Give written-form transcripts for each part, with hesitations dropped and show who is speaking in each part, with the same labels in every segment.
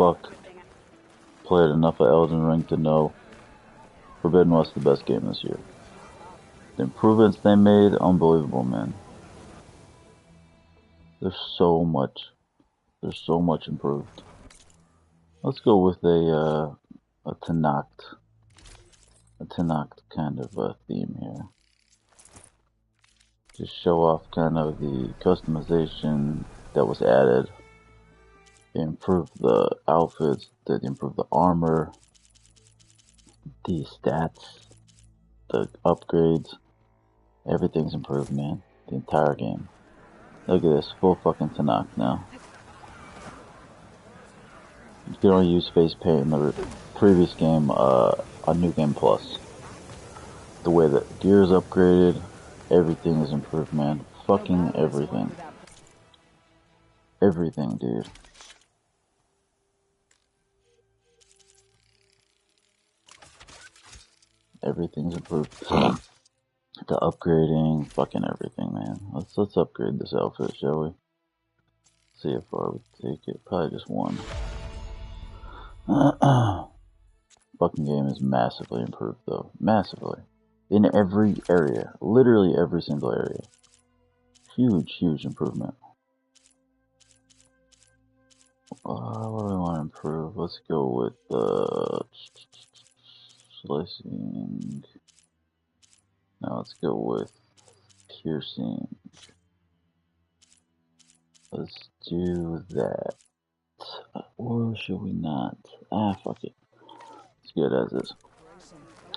Speaker 1: fuck played enough of Elden Ring to know Forbidden West is the best game this year. The improvements they made, unbelievable, man. There's so much improved. Let's go with a Tanact kind of a theme here. Just show off kind of the customization that was added. They improved the outfits, they improved the armor, the stats, the upgrades. Everything's improved, man. The entire game. Look at this, full fucking Tanact now. You could only use face paint in the previous game, a New Game Plus. The way that gear is upgraded, everything is improved, man. Fucking everything. Everything, dude. Everything's improved. The upgrading, fucking everything, man. Let's upgrade this outfit, shall we? See how far we take it. Probably just one. Fucking game is massively improved, though. Massively. In every area. Literally every single area. Huge improvement. What do we want to improve? Let's go with slicing. Now let's go with piercing. Let's do that. Or should we not? Ah, fuck it. It's good as is.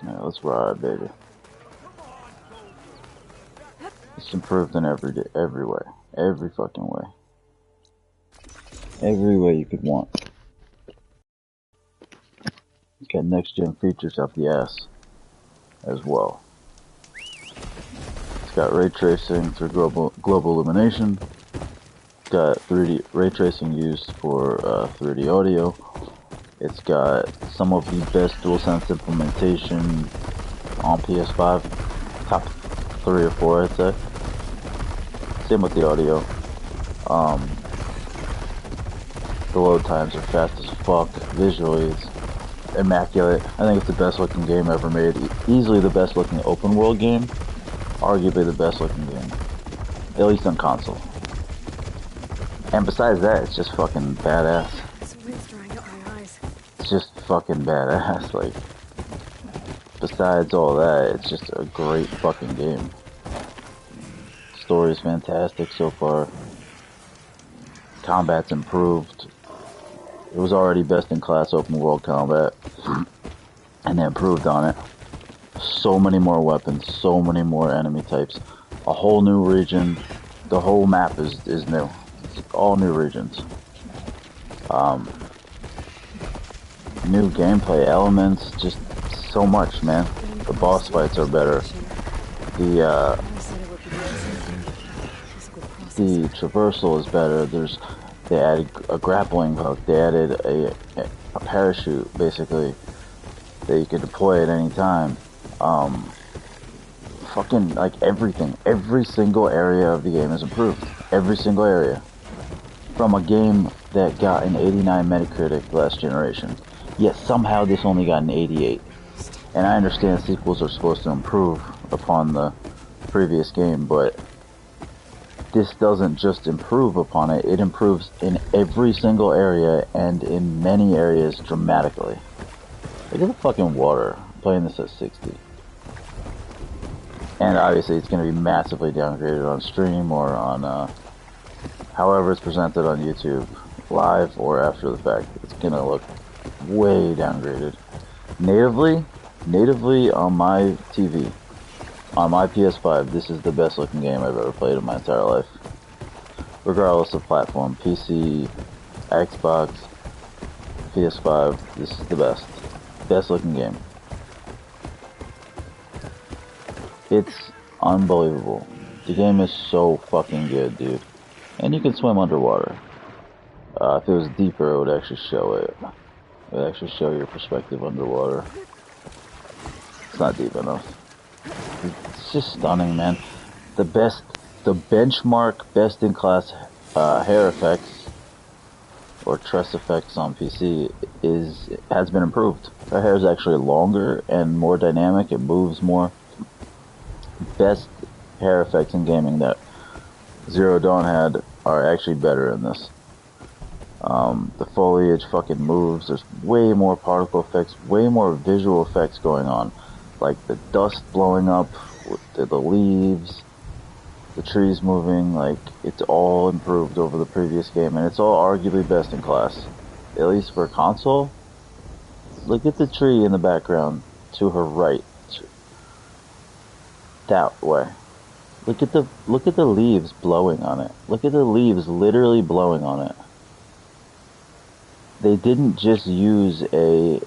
Speaker 1: Alright, let's ride, baby. It's improved in every way. Every fucking way. Every way you could want. It's got next gen features up the ass as well. It's got ray tracing through global illumination. It's got 3D ray tracing used for 3D audio. It's got some of the best DualSense implementation on PS5. Top 3 or 4, I'd say. Same with the audio. The load times are fast as fuck. Visually, it's immaculate. I think it's the best looking game ever made. Easily the best looking open world game. Arguably the best looking game. At least on console. And besides that, it's just fucking badass. It's just fucking badass. Like, besides all that, it's just a great fucking game. Story is fantastic so far. Combat's improved. It was already best in class open world combat, and they improved on it. So many more weapons, so many more enemy types, a whole new region. The whole map is new. It's all new regions. New gameplay elements, just so much, man. The boss fights are better. The traversal is better. They added a grappling hook. They added a parachute, basically, that you could deploy at any time. Fucking, like, everything. Every single area of the game is improved. Every single area. From a game that got an 89 Metacritic last generation. Yet somehow this only got an 88. And I understand sequels are supposed to improve upon the previous game, but this doesn't just improve upon it, it improves in every single area and in many areas dramatically. Look at the fucking water. I'm playing this at 60. And obviously it's going to be massively downgraded on stream or on however it's presented on YouTube, live or after the fact. It's going to look way downgraded. Natively on my TV. On my PS5, this is the best looking game I've ever played in my entire life. Regardless of platform, PC, Xbox, PS5, this is the best. Best looking game. It's unbelievable. The game is so fucking good, dude. And you can swim underwater. If it was deeper, it would actually show it. It would actually show your perspective underwater. It's not deep enough. It's just stunning, man. The benchmark, best in class hair effects or tress effects on PC has been improved. Her hair is actually longer and more dynamic. It moves more. Best hair effects in gaming that Zero Dawn had are actually better in this. The foliage fucking moves. There's way more particle effects, way more visual effects going on, like the dust blowing up, with the leaves, the trees moving. Like, it's all improved over the previous game, and it's all arguably best in class, at least for console. Look at the tree in the background to her right, that way. Look at the leaves blowing on it. Look at the leaves literally blowing on it. They didn't just use a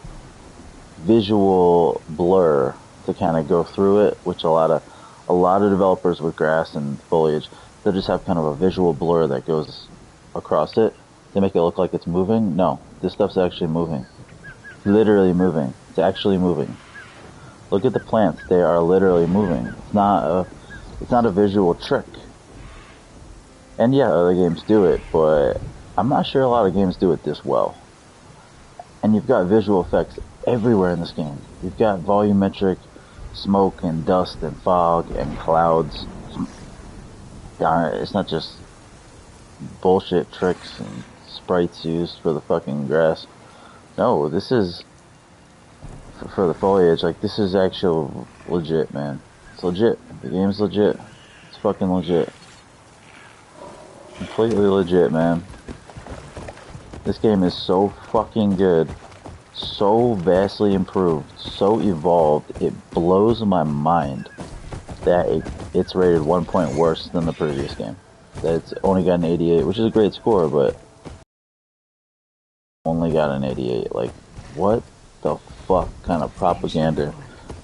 Speaker 1: visual blur to kind of go through it, which a lot of developers with grass and foliage, they just have kind of a visual blur that goes across it to make it look like it's moving. No, this stuff's actually moving. Literally moving. It's actually moving. Look at the plants. They are literally moving. It's not a visual trick. And yeah, other games do it, but I'm not sure a lot of games do it this well. And you've got visual effects everywhere in this game. You've got volumetric smoke and dust and fog and clouds. It's not just bullshit tricks and sprites used for the fucking grass. No, this is for the foliage. Like, this is actual legit, man. It's legit. The game's legit. It's fucking legit. Completely legit, man. This game is so fucking good, so vastly improved, so evolved, it blows my mind that it's rated 1 point worse than the previous game. That it's only got an 88, which is a great score, but only got an 88. Like, what the fuck kind of propaganda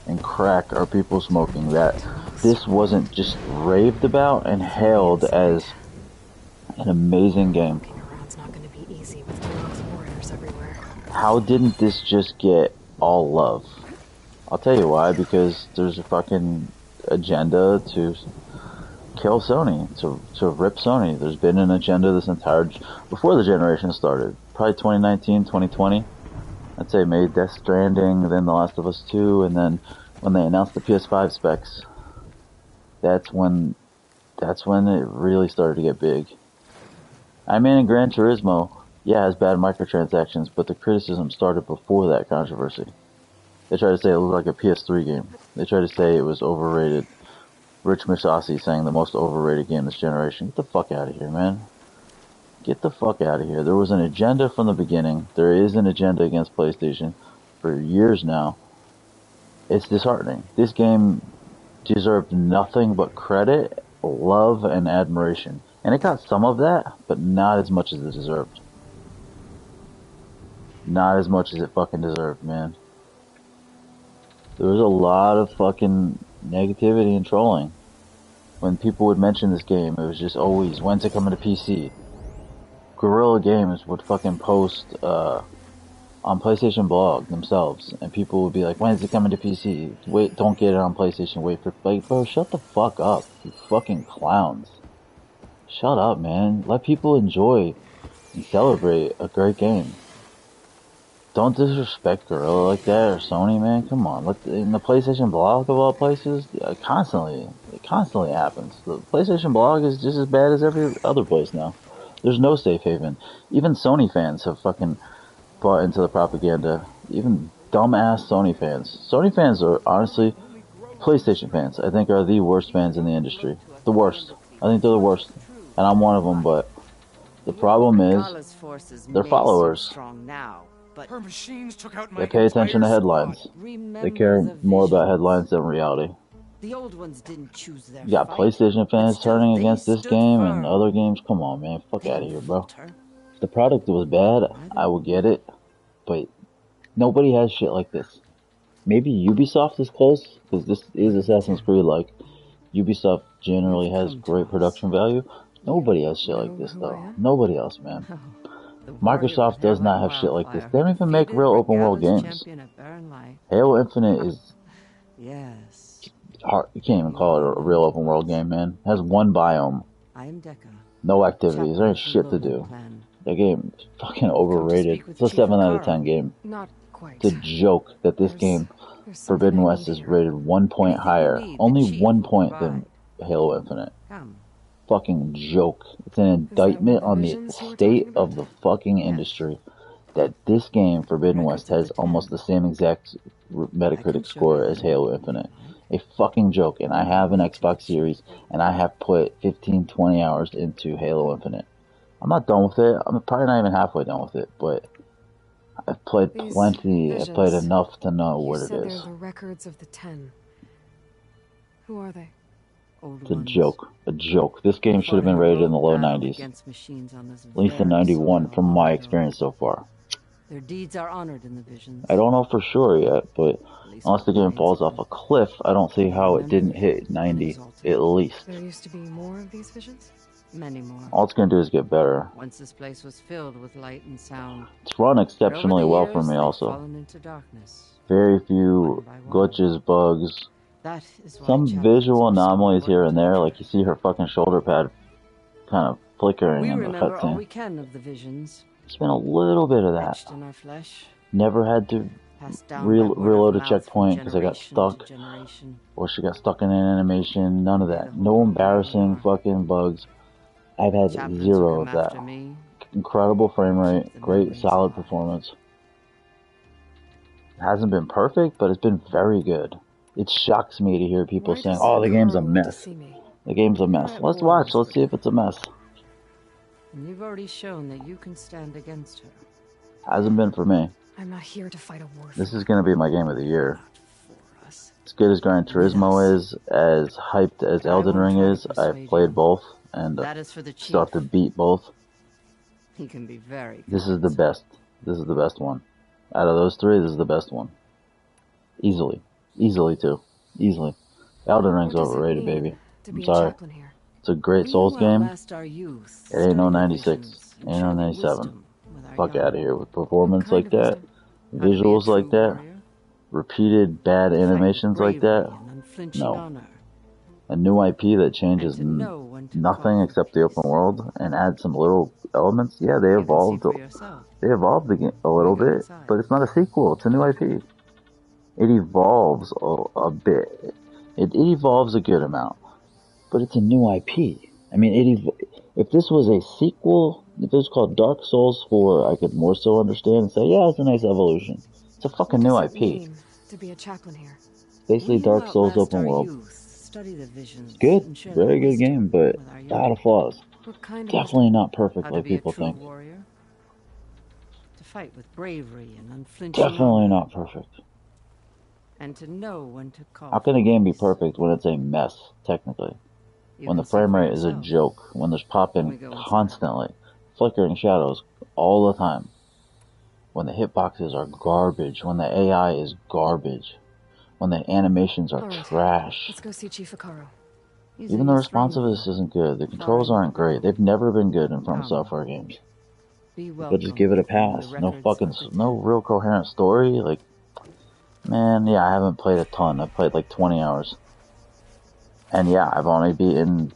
Speaker 1: and crack are people smoking that this wasn't just raved about and hailed as an amazing game? How didn't this just get all love? I'll tell you why, because there's a fucking agenda to kill Sony, to rip Sony. There's been an agenda this entire, before the generation started, probably 2019, 2020. I'd say made Death Stranding, then The Last of Us 2, and then when they announced the PS5 specs, that's when it really started to get big. I mean, in Gran Turismo, yeah, it has bad microtransactions, but the criticism started before that controversy. They tried to say it looked like a PS3 game. They tried to say it was overrated. Rich Masasi saying the most overrated game this generation. Get the fuck out of here, man. Get the fuck out of here. There was an agenda from the beginning. There is an agenda against PlayStation for years now. It's disheartening. This game deserved nothing but credit, love, and admiration. And it got some of that, but not as much as it deserved. Not as much as it fucking deserved, man. There was a lot of fucking negativity and trolling. When people would mention this game, it was just always, when's it coming to PC? Guerrilla Games would fucking post on PlayStation Blog themselves, and people would be like, when's it coming to PC? Wait, don't get it on PlayStation, wait for, like, bro, shut the fuck up, you fucking clowns. Shut up, man. Let people enjoy and celebrate a great game. Don't disrespect Guerrilla like that, or Sony, man. Come on. In the PlayStation Blog of all places, it constantly happens. The PlayStation Blog is just as bad as every other place now. There's no safe haven. Even Sony fans have fucking bought into the propaganda. Even dumbass Sony fans. Sony fans are, honestly, PlayStation fans, I think, are the worst fans in the industry. The worst. I think they're the worst. And I'm one of them, but the problem is, they're followers. They pay attention to headlines. They care more about headlines than reality. You got PlayStation fans turning against this game and other games. Come on, man. Fuck out of here, bro. If the product was bad, I would get it. But nobody has shit like this. Maybe Ubisoft is close, because this is Assassin's Creed. Like, Ubisoft generally has great production value. Nobody has shit like this, though. Nobody else, man. Microsoft does not have shit like this. They don't even make real open world games. Halo Infinite is hard. You can't even call it a real open world game, man. It has one biome. No activities. There ain't shit to do. That game is fucking overrated. It's a
Speaker 2: Chief
Speaker 1: 7 out of
Speaker 2: Akaro.
Speaker 1: 10 game.
Speaker 2: Not quite.
Speaker 1: It's a joke that this game,
Speaker 2: There's something
Speaker 1: Forbidden
Speaker 2: I
Speaker 1: West,
Speaker 2: need
Speaker 1: is
Speaker 2: here.
Speaker 1: rated 1 point
Speaker 2: Anything you
Speaker 1: higher.
Speaker 2: need, the
Speaker 1: Only
Speaker 2: Chief
Speaker 1: 1
Speaker 2: will
Speaker 1: point than
Speaker 2: provide.
Speaker 1: Halo Infinite.
Speaker 2: Come.
Speaker 1: Fucking joke. It's an
Speaker 2: Is that one of
Speaker 1: indictment
Speaker 2: the
Speaker 1: on the
Speaker 2: visions you were
Speaker 1: state
Speaker 2: talking
Speaker 1: of the fucking industry that this game, Forbidden West,
Speaker 2: Records of
Speaker 1: has
Speaker 2: the
Speaker 1: almost
Speaker 2: 10.
Speaker 1: the same exact
Speaker 2: I can
Speaker 1: Metacritic
Speaker 2: show
Speaker 1: score
Speaker 2: you
Speaker 1: as
Speaker 2: them.
Speaker 1: Halo Infinite. A fucking joke. And I have an Xbox Series, and I have put 15, 20 hours into Halo Infinite. I'm not done with it. I'm probably not even halfway done with it, but I've played
Speaker 2: These
Speaker 1: plenty. I've played
Speaker 2: visions,
Speaker 1: enough to know
Speaker 2: You
Speaker 1: what it
Speaker 2: said they're
Speaker 1: is.
Speaker 2: the records of the 10. Who are they? Old
Speaker 1: It's a
Speaker 2: ones.
Speaker 1: joke. A joke. This game should have been rated in the low 90s. At least a 91 from my experience so far.
Speaker 2: Their deeds are honored in the visions.
Speaker 1: I don't know for sure yet, but unless the game falls off a cliff, I don't see how it didn't hit 90 at least.
Speaker 2: There used to be more of these visions? Many more.
Speaker 1: All it's gonna do is get better.
Speaker 2: Once this place was filled with light and sound.
Speaker 1: It's run exceptionally well for me also.
Speaker 2: Fallen into darkness.
Speaker 1: Very few glitches, bugs.
Speaker 2: That is why
Speaker 1: Some visual anomalies here and there, like you see her fucking shoulder pad kind of flickering in the
Speaker 2: remember all
Speaker 1: cutscene.
Speaker 2: we can of the visions.
Speaker 1: There's been a little bit of that.
Speaker 2: Etched in our flesh.
Speaker 1: Never had to
Speaker 2: Passed down by
Speaker 1: reload a
Speaker 2: word of mouth
Speaker 1: checkpoint
Speaker 2: from
Speaker 1: because I got
Speaker 2: generation
Speaker 1: stuck.
Speaker 2: to generation.
Speaker 1: Or she got stuck in an animation. None of that. No embarrassing fucking bugs. I've had
Speaker 2: Chaplains
Speaker 1: zero
Speaker 2: who
Speaker 1: of
Speaker 2: come
Speaker 1: that.
Speaker 2: after me.
Speaker 1: Incredible frame rate.
Speaker 2: Keep the
Speaker 1: Great
Speaker 2: memories
Speaker 1: solid
Speaker 2: alive.
Speaker 1: performance. It hasn't been perfect, but it's been very good. It shocks me to hear people saying, oh, the game's a mess. The game's a mess. Let's watch. Let's see if it's a mess.
Speaker 2: And you've already shown that you can stand against her.
Speaker 1: Hasn't been for me.
Speaker 2: I'm not here to fight a war.
Speaker 1: This is going to be my game of the year.
Speaker 2: For us.
Speaker 1: As good as Gran Turismo is, as hyped as Elden Ring is, I've played both, and
Speaker 2: That is for the chief.
Speaker 1: still have to beat both.
Speaker 2: He can be very.
Speaker 1: This is the best. This is the best one. Out of those three, this is the best one. Easily. Easily, too. Easily. Elden Ring's overrated, baby. I'm sorry. It's a great Souls game. It ain't no 96. Ain't no 97. Fuck out of here with performance like that, visuals like that, repeated bad animations like that. No. A new IP that changes nothing except the open world and adds some little elements. Yeah, they evolved. They evolved the game a little bit, but it's not a sequel. It's a new IP. It evolves a bit. It evolves a good amount, but it's a new IP. I mean, if this was a sequel, if it was called Dark Souls 4, I could more so understand and say, yeah, it's a nice evolution. It's a fucking new IP.
Speaker 2: To be a chaplain here.
Speaker 1: Basically, Dark Souls open world. It's good, very good game, but a lot of flaws. Definitely not perfect like people think.
Speaker 2: To fight with bravery and unflinching.
Speaker 1: Definitely not perfect.
Speaker 2: And to know when to call.
Speaker 1: How can a game be perfect when it's a mess, technically? When the frame rate is a joke, when there's popping constantly, flickering shadows all the time, when the hitboxes are garbage, when the AI is garbage, when the animations are trash.
Speaker 2: Let's go see Chief Akaro.
Speaker 1: Even the responsiveness isn't good. The controls aren't great. They've never been good in From Software games. But just give it a pass. No real coherent story. Like, man, yeah, I haven't played a ton. I've played like 20 hours. And yeah, I've only beaten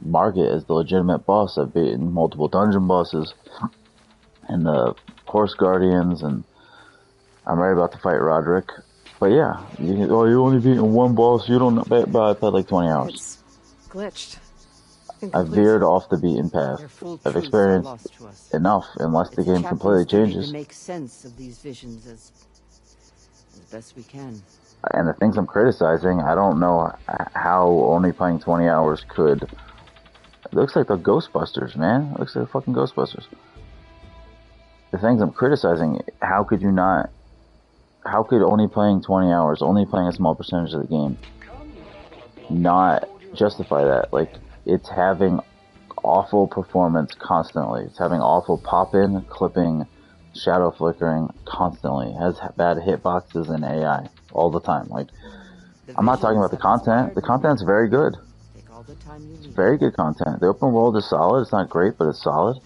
Speaker 1: Market as the legitimate boss. I've beaten multiple dungeon bosses and the Horse Guardians, and I'm right about to fight Roderick. But yeah, you only beaten one boss. You don't know, but I played like 20 hours.
Speaker 2: It's glitched.
Speaker 1: I've veered off the beaten path. I've experienced enough, unless the game completely changes.
Speaker 2: Make sense of these visions as best we can.
Speaker 1: And the things I'm criticizing, I don't know how only playing 20 hours could. It looks like the Ghostbusters, man. It looks like the fucking Ghostbusters. The things I'm criticizing, how could only playing 20 hours, only playing a small percentage of the game, not justify that? Like, it's having awful performance constantly. It's having awful pop-in, clipping, shadow flickering constantly. It has bad hitboxes and AI all the time. Like, I'm not talking about the content. The content's very good. It's very good content. The open world is solid. It's not great, but it's solid.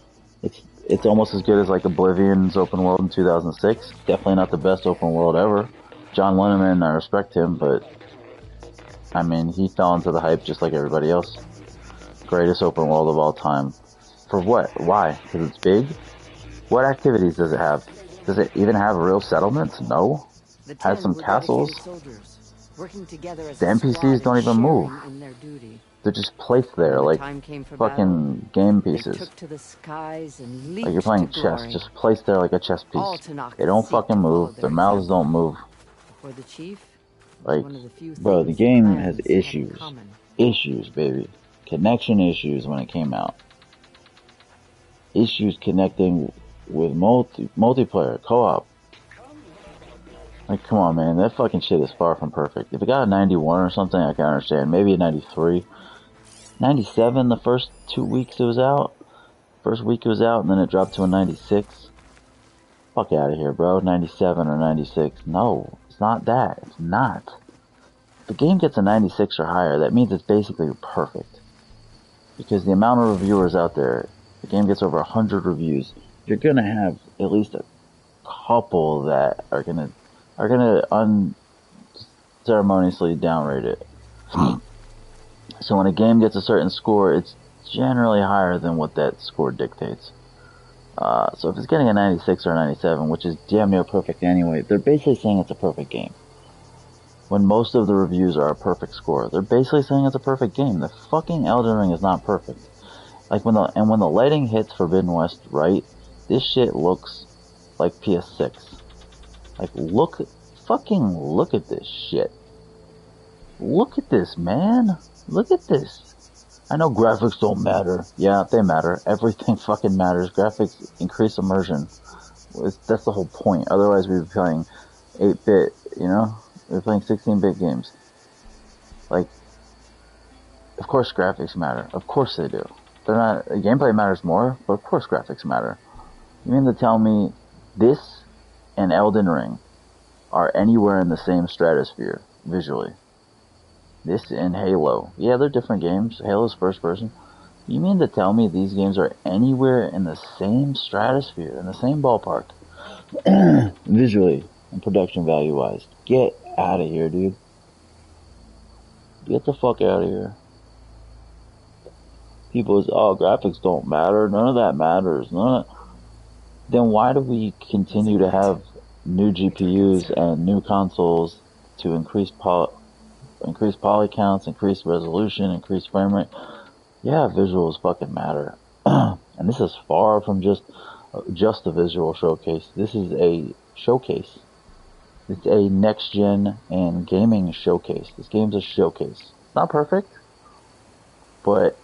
Speaker 1: It's almost as good as like Oblivion's open world in 2006. Definitely not the best open world ever. John Linneman, I respect him, but I mean, he fell into the hype just like everybody else. Greatest open world of all time. For what? Why? Because it's big? What activities does it have? Does it even have real settlements? No. Has some castles. The NPCs don't even move. They're just placed there like fucking game pieces. Like you're playing chess, just placed there like a chess piece. They don't fucking move. Their mouths don't move. Like, bro, the game has issues. Issues, baby. Connection issues when it came out. Issues connecting with multiplayer, co-op. Like, come on, man. That fucking shit is far from perfect. If it got a 91 or something, I can understand. Maybe a 93. 97 the first 2 weeks it was out. First week it was out, and then it dropped to a 96. Fuck out of here, bro. 97 or 96. No, it's not that. It's not. If the game gets a 96 or higher, that means it's basically perfect. Because the amount of reviewers out there, the game gets over 100 reviews, you're gonna have at least a couple that are gonna unceremoniously downrate it. So when a game gets a certain score, it's generally higher than what that score dictates. So if it's getting a 96 or a 97, which is damn near perfect anyway, they're basically saying it's a perfect game. When most of the reviews are a perfect score, they're basically saying it's a perfect game. The fucking Elden Ring is not perfect. Like when the lighting hits Forbidden West right, this shit looks like PS6. Like look at this shit. Look at this, man. Look at this. I know graphics don't matter. Yeah, they matter. Everything fucking matters. Graphics increase immersion. That's the whole point. Otherwise we'd be playing 8-bit, you know? We're playing 16-bit games. Like, of course graphics matter. Of course they do. They're not, gameplay matters more, but of course graphics matter. You mean to tell me this and Elden Ring are anywhere in the same stratosphere, visually? This and Halo. Yeah, they're different games. Halo's first person. You mean to tell me these games are anywhere in the same stratosphere, in the same ballpark? Visually and production value wise. Get out of here, dude. Get the fuck out of here. People say, oh, graphics don't matter. None of that matters. Then why do we continue to have new GPUs and new consoles to increase poly counts, increase resolution, increase frame rate? Yeah, visuals fucking matter. And this is far from just a visual showcase. This is a showcase. It's a next-gen and gaming showcase. This game's a showcase. It's not perfect, but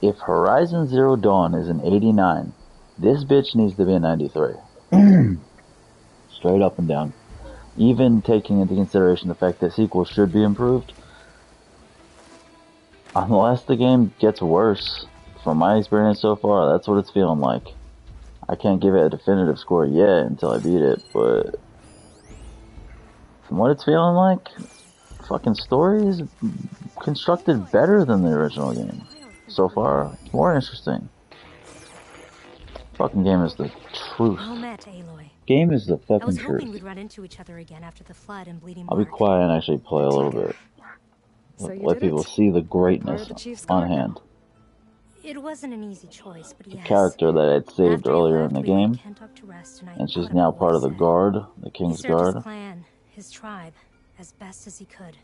Speaker 1: if Horizon Zero Dawn is an 89, this bitch needs to be a 93. Straight up and down. Even taking into consideration the fact that sequels should be improved, unless the game gets worse, from my experience so far, that's what it's feeling like. I can't give it a definitive score yet until I beat it, but from what it's feeling like, fucking story is constructed better than the original game. So far, it's more interesting. Fucking game is the truth.
Speaker 3: Well met, Aloy.
Speaker 1: Game is the
Speaker 3: I
Speaker 1: fucking
Speaker 3: was
Speaker 1: truth.
Speaker 3: hoping we'd run into each other again after the flood and Bleeding
Speaker 1: I'll be
Speaker 3: Mark.
Speaker 1: quiet and actually play a little bit.
Speaker 2: So you
Speaker 1: Let
Speaker 2: did
Speaker 1: people
Speaker 2: it.
Speaker 1: see the
Speaker 2: Part
Speaker 1: greatness
Speaker 2: of the Chief's
Speaker 1: on
Speaker 2: guard now.
Speaker 1: hand.
Speaker 3: It wasn't an easy choice, but
Speaker 1: The
Speaker 3: yes.
Speaker 1: character that I'd saved
Speaker 3: After he
Speaker 1: earlier
Speaker 3: left,
Speaker 1: in the
Speaker 3: we laid
Speaker 1: game,
Speaker 3: Kentuck to rest, and I
Speaker 1: and she's
Speaker 3: thought
Speaker 1: now
Speaker 3: about what
Speaker 1: part
Speaker 3: he
Speaker 1: of the
Speaker 3: said.
Speaker 1: guard, the
Speaker 3: He
Speaker 1: King's
Speaker 3: served
Speaker 1: Guard.
Speaker 3: his clan, his tribe, as best as he could.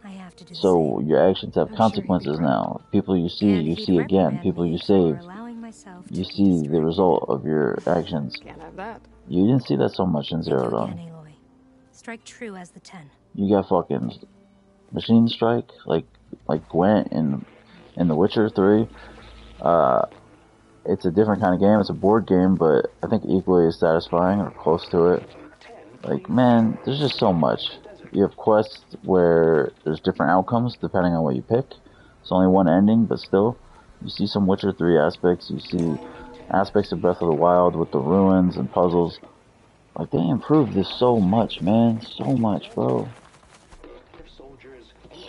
Speaker 3: I have to do the
Speaker 1: So
Speaker 3: same.
Speaker 1: your actions have
Speaker 2: I'm sure he'd be
Speaker 1: consequences
Speaker 2: proud.
Speaker 1: now. People you see,
Speaker 3: And
Speaker 1: you
Speaker 3: he'd
Speaker 1: see again.
Speaker 3: reprimand
Speaker 1: People
Speaker 3: me
Speaker 1: you
Speaker 3: for
Speaker 1: save,
Speaker 3: allowing myself to
Speaker 1: you
Speaker 3: be
Speaker 1: see the
Speaker 3: distracted.
Speaker 1: result of your actions.
Speaker 2: Can't have that.
Speaker 1: You didn't see that so much in
Speaker 3: Thank
Speaker 1: Zero
Speaker 3: you again,
Speaker 1: Dawn.
Speaker 3: Aloy. Strike true as the 10.
Speaker 1: You got fucking machine strike, like Gwent in The Witcher 3. It's a different kind of game. It's a board game, but I think equally as satisfying or close to it. Like, man, there's just so much. You have quests where there's different outcomes depending on what you pick. It's only one ending, but still, you see some Witcher 3 aspects. You see aspects of Breath of the Wild with the ruins and puzzles. Like, they improved this so much, man. So much, bro.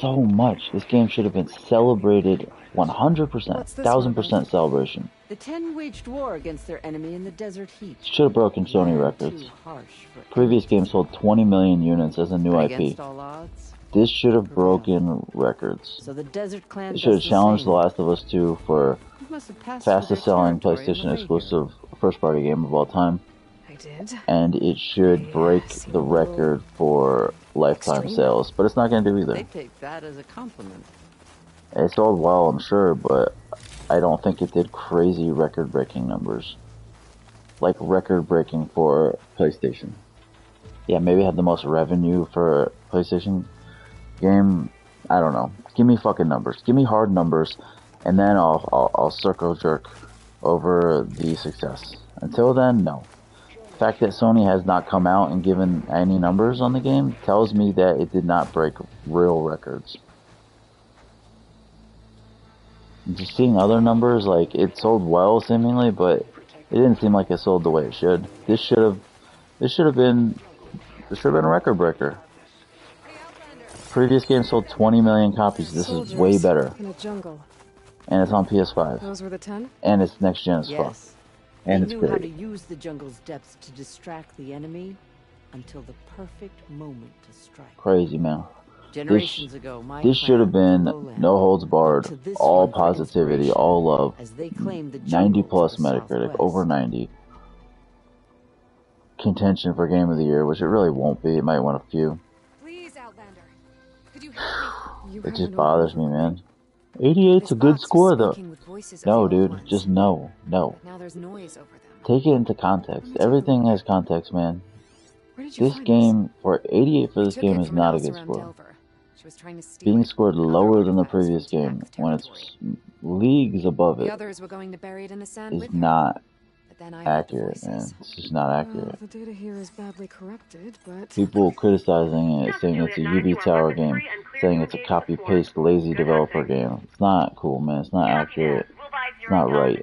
Speaker 1: So much. This game should have been celebrated 100%,
Speaker 2: What's this one about?
Speaker 1: 1000% celebration.
Speaker 4: The 10 waged war against their enemy in the desert heat.
Speaker 1: Should have broken Sony
Speaker 4: Land
Speaker 1: records.
Speaker 4: too harsh for
Speaker 1: Previous game sold 20 million units as a new
Speaker 4: But
Speaker 1: IP.
Speaker 4: against all odds,
Speaker 1: This should have
Speaker 4: prevailed.
Speaker 1: broken records.
Speaker 4: So the Desert Clan
Speaker 1: It should have
Speaker 4: does the
Speaker 1: challenged The
Speaker 4: same.
Speaker 1: Last of Us 2 for
Speaker 4: You must have passed through their
Speaker 1: fastest selling
Speaker 4: territory on the
Speaker 1: PlayStation
Speaker 4: way
Speaker 1: exclusive first party game of all time.
Speaker 2: I did.
Speaker 1: And it should break
Speaker 2: seem
Speaker 1: the
Speaker 2: a little
Speaker 1: record for lifetime
Speaker 2: extreme.
Speaker 1: sales. But it's not going to do
Speaker 4: here.
Speaker 1: either.
Speaker 4: They take that as a compliment.
Speaker 1: It sold well, I'm sure, but I don't think it did crazy record-breaking numbers. Like record-breaking for PlayStation. Yeah, maybe it had the most revenue for a PlayStation game. I don't know. Give me fucking numbers. Give me hard numbers, and then I'll circle jerk over the success. Until then, no. The fact that Sony has not come out and given any numbers on the game tells me that it did not break real records. Just seeing other numbers, like, it sold well seemingly, but it didn't seem like it sold the way it should. This should have been a record breaker. Previous game sold 20 million copies. This is way better.
Speaker 2: In a jungle.
Speaker 1: And it's on PS5.
Speaker 2: Those were the 10?
Speaker 1: And it's next gen as fuck.
Speaker 4: Yes.
Speaker 1: And
Speaker 4: They
Speaker 1: it's
Speaker 4: knew how to
Speaker 1: great.
Speaker 4: use the jungle's depths to distract the enemy until the perfect moment to strike.
Speaker 1: Crazy, man.
Speaker 4: Generations ago, my
Speaker 1: This should have
Speaker 4: clan,
Speaker 1: been
Speaker 4: Lowland,
Speaker 1: no holds barred,
Speaker 4: looked to this
Speaker 1: all
Speaker 4: one for
Speaker 1: positivity,
Speaker 4: inspiration,
Speaker 1: all love.
Speaker 4: as they claimed the
Speaker 1: 90
Speaker 4: jungle
Speaker 1: plus
Speaker 4: to the
Speaker 1: Metacritic,
Speaker 4: southwest.
Speaker 1: over 90. Contention for Game of the Year, which it really won't be. It might win a few.
Speaker 2: Please, Outlander. Could you help me?
Speaker 1: It just bothers me, man. 88's a good score, though. No, dude, just no. No.
Speaker 2: Now there's noise over them.
Speaker 1: Take it into context. Everything has context, man.
Speaker 2: Where did you
Speaker 1: This
Speaker 2: find
Speaker 1: game, for 88 for this
Speaker 2: Took
Speaker 1: game,
Speaker 2: it
Speaker 1: is
Speaker 2: from an
Speaker 1: not a
Speaker 2: house
Speaker 1: good
Speaker 2: around
Speaker 1: score.
Speaker 2: Delver. She was trying to steal
Speaker 1: Being
Speaker 2: it.
Speaker 1: scored
Speaker 2: Other
Speaker 1: lower than the
Speaker 2: artifacts from
Speaker 1: previous game,
Speaker 2: Jack's
Speaker 1: when
Speaker 2: territory.
Speaker 1: it's leagues above
Speaker 2: The
Speaker 1: it,
Speaker 2: others were going to bury it in the sand
Speaker 1: is
Speaker 2: with her.
Speaker 1: not
Speaker 2: But then I heard the
Speaker 1: accurate, man.
Speaker 2: voices.
Speaker 1: It's just not accurate.
Speaker 2: The data here is badly corrupted, but
Speaker 1: People criticizing it, saying it's a UB Tower game, saying it's a copy-paste, lazy developer game. It's not cool, man. It's not accurate. It's not right.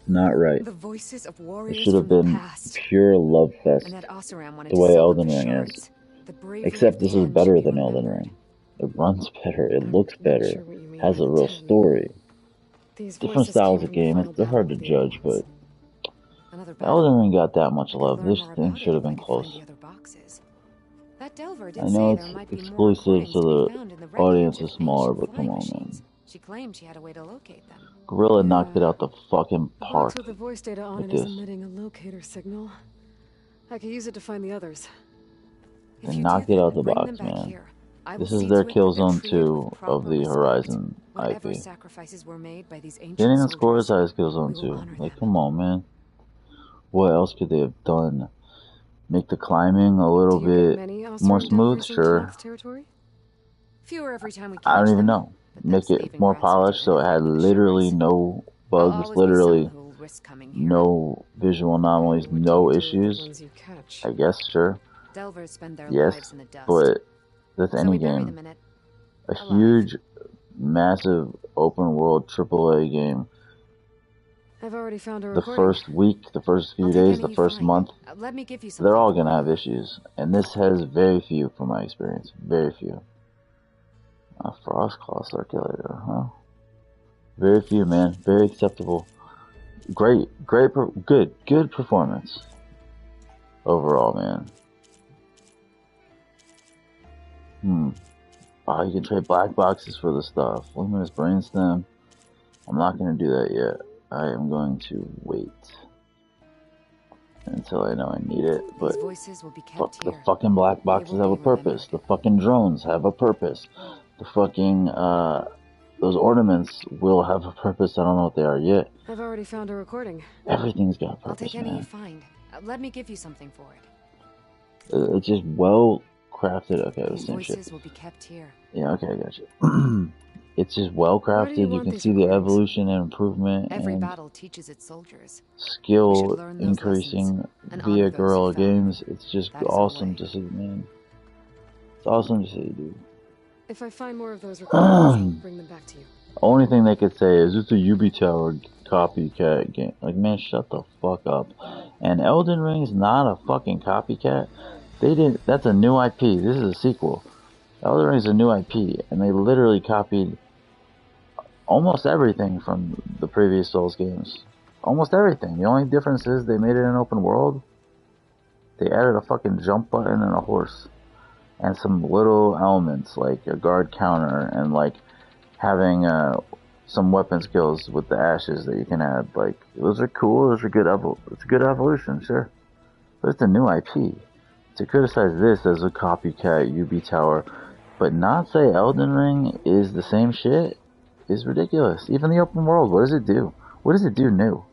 Speaker 1: Not right.
Speaker 2: the voices of
Speaker 1: It
Speaker 2: warriors
Speaker 1: should have
Speaker 2: from the
Speaker 1: been
Speaker 2: past.
Speaker 1: pure love fest,
Speaker 2: And that Oseram wanted
Speaker 1: the
Speaker 2: to
Speaker 1: way
Speaker 2: sell
Speaker 1: Elden
Speaker 2: them
Speaker 1: Ring
Speaker 2: shards.
Speaker 1: is.
Speaker 2: The bravery
Speaker 1: Except
Speaker 2: of
Speaker 1: this
Speaker 2: the
Speaker 1: is
Speaker 2: end
Speaker 1: better
Speaker 2: should be
Speaker 1: than Elden
Speaker 2: remembered.
Speaker 1: Ring. It runs better. It
Speaker 2: I'm
Speaker 1: looks
Speaker 2: not
Speaker 1: better.
Speaker 2: sure what you mean
Speaker 1: Has
Speaker 2: by
Speaker 1: a
Speaker 2: the
Speaker 1: real
Speaker 2: 10.
Speaker 1: story.
Speaker 2: These
Speaker 1: Different
Speaker 2: voices
Speaker 1: styles
Speaker 2: came
Speaker 1: of
Speaker 2: from the
Speaker 1: game.
Speaker 2: final
Speaker 1: They're hard to
Speaker 2: battle of the
Speaker 1: judge, but
Speaker 2: Elements. Another battle.
Speaker 1: Elden Ring got that much
Speaker 2: I could
Speaker 1: love.
Speaker 2: learn
Speaker 1: This
Speaker 2: more
Speaker 1: thing
Speaker 2: about
Speaker 1: should
Speaker 2: it
Speaker 1: have
Speaker 2: if I
Speaker 1: been
Speaker 2: could find
Speaker 1: close.
Speaker 2: the other boxes. That Delver did
Speaker 1: I know
Speaker 2: say
Speaker 1: it's
Speaker 2: there might be more
Speaker 1: exclusive,
Speaker 2: recordings
Speaker 1: so
Speaker 2: to be
Speaker 1: the
Speaker 2: found in the
Speaker 1: audience
Speaker 2: wreckage
Speaker 1: is
Speaker 2: of
Speaker 1: smaller,
Speaker 2: ancient
Speaker 1: but come
Speaker 2: flying
Speaker 1: on, man.
Speaker 2: machines. She claimed she had a way to locate them.
Speaker 1: Gorilla knocked it out the fucking
Speaker 2: The box
Speaker 1: park
Speaker 2: with the voice data on
Speaker 1: with
Speaker 2: it is
Speaker 1: this.
Speaker 2: emitting a locator signal. I could use it to find the others. If
Speaker 1: They
Speaker 2: you
Speaker 1: knocked
Speaker 2: do
Speaker 1: it
Speaker 2: that
Speaker 1: out the
Speaker 2: and bring
Speaker 1: box,
Speaker 2: them back
Speaker 1: man.
Speaker 2: here, I
Speaker 1: This
Speaker 2: will
Speaker 1: is
Speaker 2: see
Speaker 1: their
Speaker 2: to it that they're
Speaker 1: Killzone
Speaker 2: treated
Speaker 1: 2
Speaker 2: with
Speaker 1: of
Speaker 2: proper
Speaker 1: the
Speaker 2: respect.
Speaker 1: Horizon
Speaker 2: Whatever
Speaker 1: IP.
Speaker 2: sacrifices were made by these ancient
Speaker 1: Didn't even score as
Speaker 2: soldiers,
Speaker 1: high as Killzone
Speaker 2: we will
Speaker 1: 2.
Speaker 2: honor
Speaker 1: Like,
Speaker 2: them.
Speaker 1: come on, man. What else could they have done? Make the climbing a little
Speaker 2: Do you get
Speaker 1: bit
Speaker 2: many
Speaker 1: more
Speaker 2: Oseram
Speaker 1: smooth?
Speaker 2: Delvers in
Speaker 1: Sure.
Speaker 2: Kenneth's territory? Fewer every time we catch
Speaker 1: I don't even
Speaker 2: them,
Speaker 1: know.
Speaker 2: but
Speaker 1: Make
Speaker 2: that's
Speaker 1: it
Speaker 2: leaving
Speaker 1: more
Speaker 2: grass to
Speaker 1: polished so it had
Speaker 2: anything but
Speaker 1: literally
Speaker 2: assurance.
Speaker 1: no
Speaker 2: There'll
Speaker 1: bugs,
Speaker 2: always be
Speaker 1: literally
Speaker 2: some who'll risk coming here.
Speaker 1: no visual anomalies,
Speaker 2: What do
Speaker 1: no
Speaker 2: you do with the
Speaker 1: issues.
Speaker 2: ones you catch?
Speaker 1: I guess, sure.
Speaker 2: Delvers spend their
Speaker 1: Yes,
Speaker 2: lives in the dust.
Speaker 1: but that's
Speaker 2: So
Speaker 1: any
Speaker 2: we bury
Speaker 1: game.
Speaker 2: them in it.
Speaker 1: A
Speaker 2: alive.
Speaker 1: huge, massive, open world AAA game.
Speaker 2: I've already found a
Speaker 1: The
Speaker 2: recording.
Speaker 1: first week, the first few
Speaker 2: I'll take
Speaker 1: days,
Speaker 2: any
Speaker 1: the
Speaker 2: you
Speaker 1: first
Speaker 2: find.
Speaker 1: month,
Speaker 2: Let me give you something.
Speaker 1: they're all gonna have issues. And this has very few from my experience. Very few. A Frostclaw circulator, huh? Very few, man. Very acceptable. Good performance. Overall, man. Oh, you can trade black boxes for the stuff. Luminous Brainstem. I'm not gonna do that yet. I am going to wait until I know I need it, but
Speaker 2: These voices will be kept
Speaker 1: fuck, the
Speaker 2: here.
Speaker 1: fucking black
Speaker 2: They
Speaker 1: boxes
Speaker 2: will
Speaker 1: have a
Speaker 2: be
Speaker 1: purpose.
Speaker 2: remembered.
Speaker 1: The fucking drones have a purpose. The fucking, those ornaments will have a purpose. I don't know what they are yet.
Speaker 2: I've already found a recording.
Speaker 1: Everything's got a
Speaker 2: I'll
Speaker 1: purpose,
Speaker 2: take any you
Speaker 1: man.
Speaker 2: find. Let me give you something for it.
Speaker 1: It's just well crafted. Okay, the
Speaker 2: These
Speaker 1: same shit.
Speaker 2: voices will be kept here.
Speaker 1: Yeah, okay, I got you. It's just well
Speaker 2: Why do
Speaker 1: crafted.
Speaker 2: you
Speaker 1: You
Speaker 2: want
Speaker 1: can
Speaker 2: these
Speaker 1: see the
Speaker 2: recordings?
Speaker 1: evolution and improvement
Speaker 2: Every
Speaker 1: and
Speaker 2: battle teaches its soldiers. We should
Speaker 1: skill
Speaker 2: learn those
Speaker 1: increasing
Speaker 2: lessons and
Speaker 1: via
Speaker 2: honor those who
Speaker 1: Guerrilla
Speaker 2: fell.
Speaker 1: Games. It's just
Speaker 2: That is our
Speaker 1: awesome
Speaker 2: way.
Speaker 1: to see, man. It's awesome to see, dude.
Speaker 2: If I find more of those recordings, I'll bring them back to you.
Speaker 1: Only thing they could say is it's a UB Tower copycat game. Like, man, shut the fuck up. And Elden Ring's not a fucking copycat. They didn't. That's a new IP. This is a sequel. Elden Ring's a new IP, and they literally copied almost everything from the previous Souls games. Almost everything. The only difference is they made it an open world. They added a fucking jump button and a horse. And some little elements like a guard counter and like having some weapon skills with the ashes that you can add. Like, those are cool, those are good it's a good evolution, sure. But it's a new IP. To criticize this as a copycat UB Tower, but not say Elden Ring is the same shit, is ridiculous. Even the open world, what does it do? What does it do new?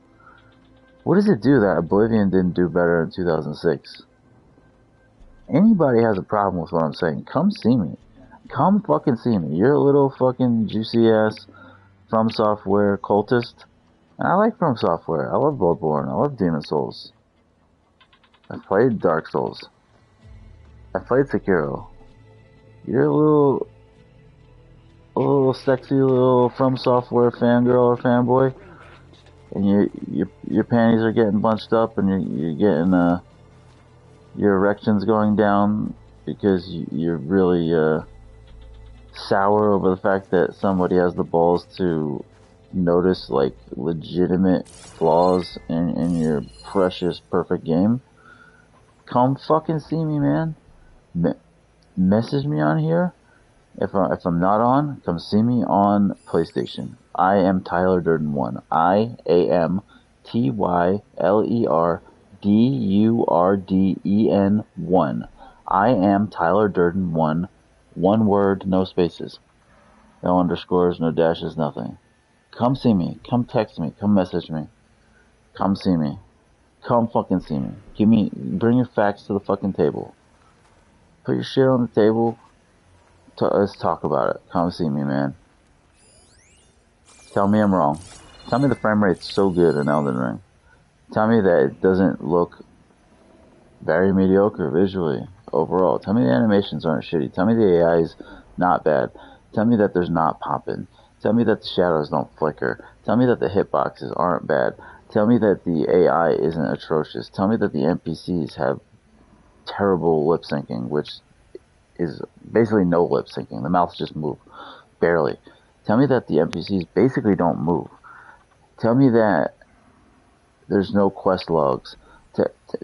Speaker 1: What does it do that Oblivion didn't do better in 2006? Anybody has a problem with what I'm saying, come see me. Come fucking see me. You're a little fucking juicy ass From Software cultist. And I like From Software. I love Bloodborne. I love Demon Souls. I've played Dark Souls. I've played Sekiro. You're a little sexy little From Software fangirl or fanboy, and your panties are getting bunched up, and you're getting your erections going down because you're really sour over the fact that somebody has the balls to notice like legitimate flaws in your precious perfect game. Come fucking see me, man. Message me on here. If I'm not on, come see me on PlayStation. I am Tyler Durden 1. IAM TYLER DURDEN 1. I am Tyler Durden 1. One word, no spaces. No underscores, no dashes, nothing. Come see me. Come text me. Come message me. Come see me. Come fucking see me. Bring your facts to the fucking table. Put your shit on the table. Let's talk about it. Come see me, man. Tell me I'm wrong. Tell me the frame rate's so good in Elden Ring. Tell me that it doesn't look very mediocre visually overall. Tell me the animations aren't shitty. Tell me the AI is not bad. Tell me that there's not popping. Tell me that the shadows don't flicker. Tell me that the hitboxes aren't bad. Tell me that the AI isn't atrocious. Tell me that the NPCs have terrible lip syncing, which is basically no lip syncing. The mouths just move. Barely. Tell me that the NPCs basically don't move. Tell me that there's no quest logs.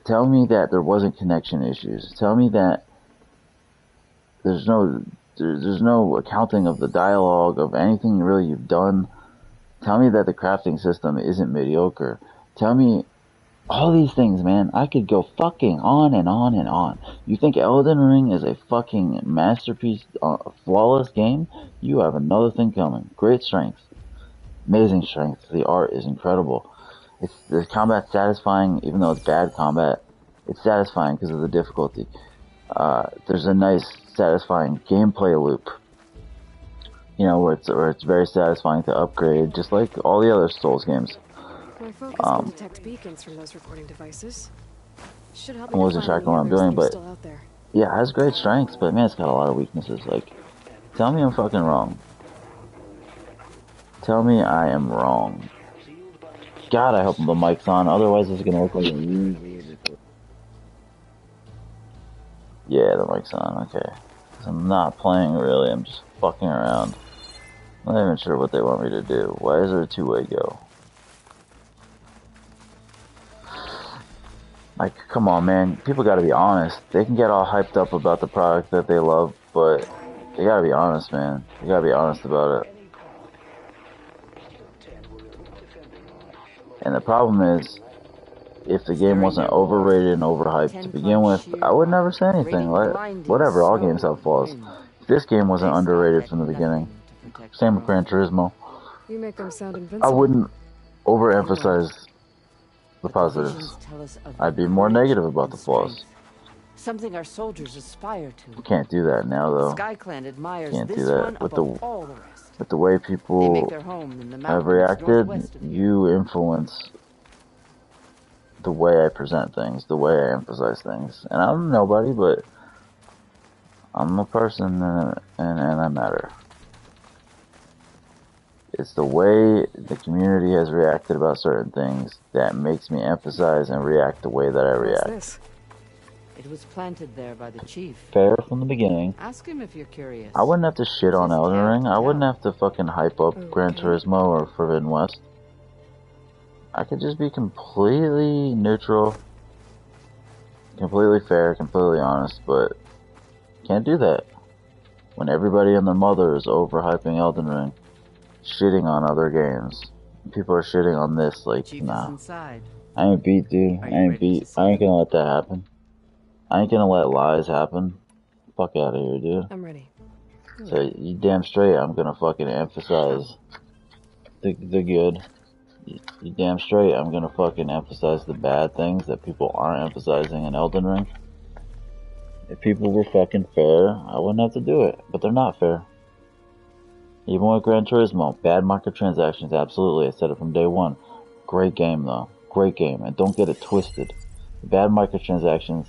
Speaker 1: Tell me that there wasn't connection issues. Tell me that there's no accounting of the dialogue of anything really you've done. Tell me that the crafting system isn't mediocre. Tell me all these things, man. I could go fucking on and on and on. You think Elden Ring is a fucking masterpiece, flawless game? You have another thing coming. Great strength. Amazing strength. The art is incredible. The combat satisfying, even though it's bad combat. It's satisfying because of the difficulty. There's a nice, satisfying gameplay loop. You know, where it's very satisfying to upgrade, just like all the other Souls games.
Speaker 2: My focus can detect beacons from those recording devices. Should help
Speaker 1: I wasn't tracking what I'm doing, but yeah, it has great strengths, but man, it's got a lot of weaknesses. Like, tell me I'm fucking wrong. Tell me I am wrong. God, I hope the mic's on, otherwise it's gonna look like a yeah, the mic's on, okay. I'm not playing really, I'm just fucking around. I'm not even sure what they want me to do. Why is there a two-way go? Like, come on, man. People gotta be honest. They can get all hyped up about the product that they love, but they gotta be honest, man. They gotta be honest about it. And the problem is, if the game wasn't overrated and overhyped to begin with, I would never say anything. Whatever, all games have flaws. If this game wasn't underrated from the beginning, same with Gran Turismo,
Speaker 2: You make them sound invincible.
Speaker 1: I wouldn't overemphasize the positives. I'd be more negative about the flaws.
Speaker 4: Something our soldiers aspire to.
Speaker 1: You can't do that now, though.
Speaker 4: SkyClan admires
Speaker 1: Can't do
Speaker 4: this
Speaker 1: that
Speaker 4: one
Speaker 1: with
Speaker 4: above all the rest.
Speaker 1: With the way
Speaker 4: They
Speaker 1: people
Speaker 4: make their home in the
Speaker 1: have
Speaker 4: mountains
Speaker 1: reacted.
Speaker 4: northwest of here.
Speaker 1: You influence the way I present things, the way I emphasize things. And I'm nobody, but I'm a person and I matter. It's the way the community has reacted about certain things that makes me emphasize and react the way that I react.
Speaker 2: What's this?
Speaker 4: It was planted there by the chief.
Speaker 1: Fair from the beginning.
Speaker 4: Ask him if you're curious.
Speaker 1: I wouldn't have to shit on Elden Ring. I wouldn't have to fucking hype up Gran Turismo or Forbidden West. I could just be completely neutral. completely fair, completely honest, but can't do that. When everybody and their mother is overhyping Elden Ring, shitting on other games. People are shitting on this, like,
Speaker 4: Chief
Speaker 1: nah.
Speaker 4: is inside.
Speaker 1: I ain't beat, dude.
Speaker 4: Are
Speaker 1: I
Speaker 4: you
Speaker 1: ain't
Speaker 4: ready
Speaker 1: beat.
Speaker 4: to see
Speaker 1: I ain't
Speaker 4: him?
Speaker 1: gonna let that happen. I ain't gonna let lies happen. Fuck out of here, dude.
Speaker 2: I'm ready.
Speaker 1: So you damn straight I'm gonna fucking emphasize the good. You damn straight I'm gonna fucking emphasize the bad things that people aren't emphasizing in Elden Ring. If people were fucking fair, I wouldn't have to do it. But they're not fair. Even with Gran Turismo, bad microtransactions, absolutely. I said it from day one. Great game though. Great game. And don't get it twisted. Bad microtransactions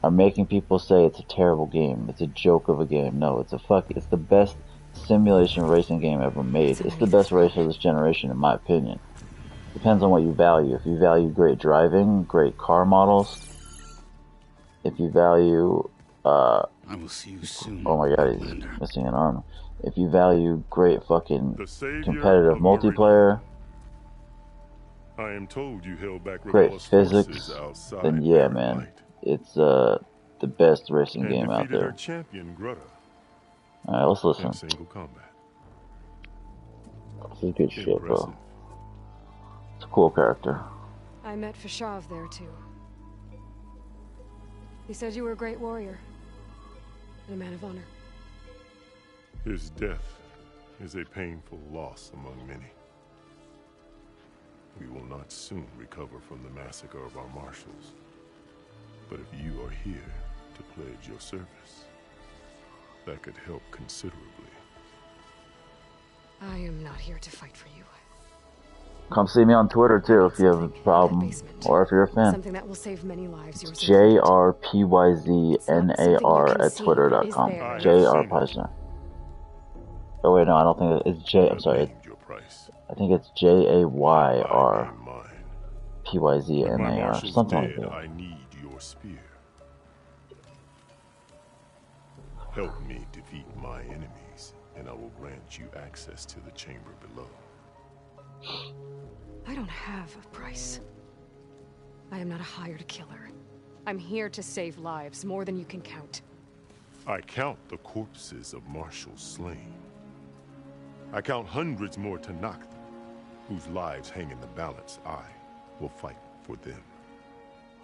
Speaker 1: are making people say it's a terrible game. It's a joke of a game. No, it's the best simulation racing game ever made. It's the best race of this generation in my opinion. Depends on what you value. If you value great driving, great car models, if you value
Speaker 5: I will see you soon.
Speaker 1: oh my god, he's missing an arm. If you value great fucking competitive multiplayer,
Speaker 6: I am told you held back
Speaker 1: great
Speaker 6: Regalla's
Speaker 1: physics,
Speaker 6: forces outside
Speaker 1: then yeah,
Speaker 6: Barren
Speaker 1: man,
Speaker 6: Light,
Speaker 1: it's the best racing
Speaker 6: and
Speaker 1: game out
Speaker 6: defeated her
Speaker 1: there.
Speaker 6: champion Greta
Speaker 1: Alright, let's listen.
Speaker 6: in single combat.
Speaker 1: This is good shit, bro.
Speaker 6: Impressive.
Speaker 1: It's a cool character.
Speaker 2: I met Fashav there too. He said you were a great warrior and a man of honor.
Speaker 6: His death is a painful loss among many. We will not soon recover from the massacre of our marshals. But if you are here to pledge your service, that could help considerably.
Speaker 2: I am not here to fight for you.
Speaker 1: Come see me on Twitter too if you have a
Speaker 2: Something in that
Speaker 1: problem,
Speaker 2: basement.
Speaker 1: or if you're a fan.
Speaker 2: Something that will save many lives. Yours included.
Speaker 1: JRPYZNAR at twitter.com.
Speaker 2: Is there.
Speaker 1: JRPyzner. Oh wait, no, I don't think it's J. I'm
Speaker 6: I've
Speaker 1: sorry.
Speaker 6: named your price.
Speaker 1: I think it's
Speaker 6: I name mine. If my
Speaker 1: JAYRPYZNAR.
Speaker 6: marshal's
Speaker 1: Something like
Speaker 6: dead,
Speaker 1: that.
Speaker 6: I need your spear. Help me defeat my enemies, and I will grant you access to the chamber below.
Speaker 2: I don't have a price. I am not a hired killer. I'm here to save lives, more than you can count.
Speaker 6: I count the corpses of marshals slain. I count hundreds more to knock them, whose lives hang in the balance. I will fight for them.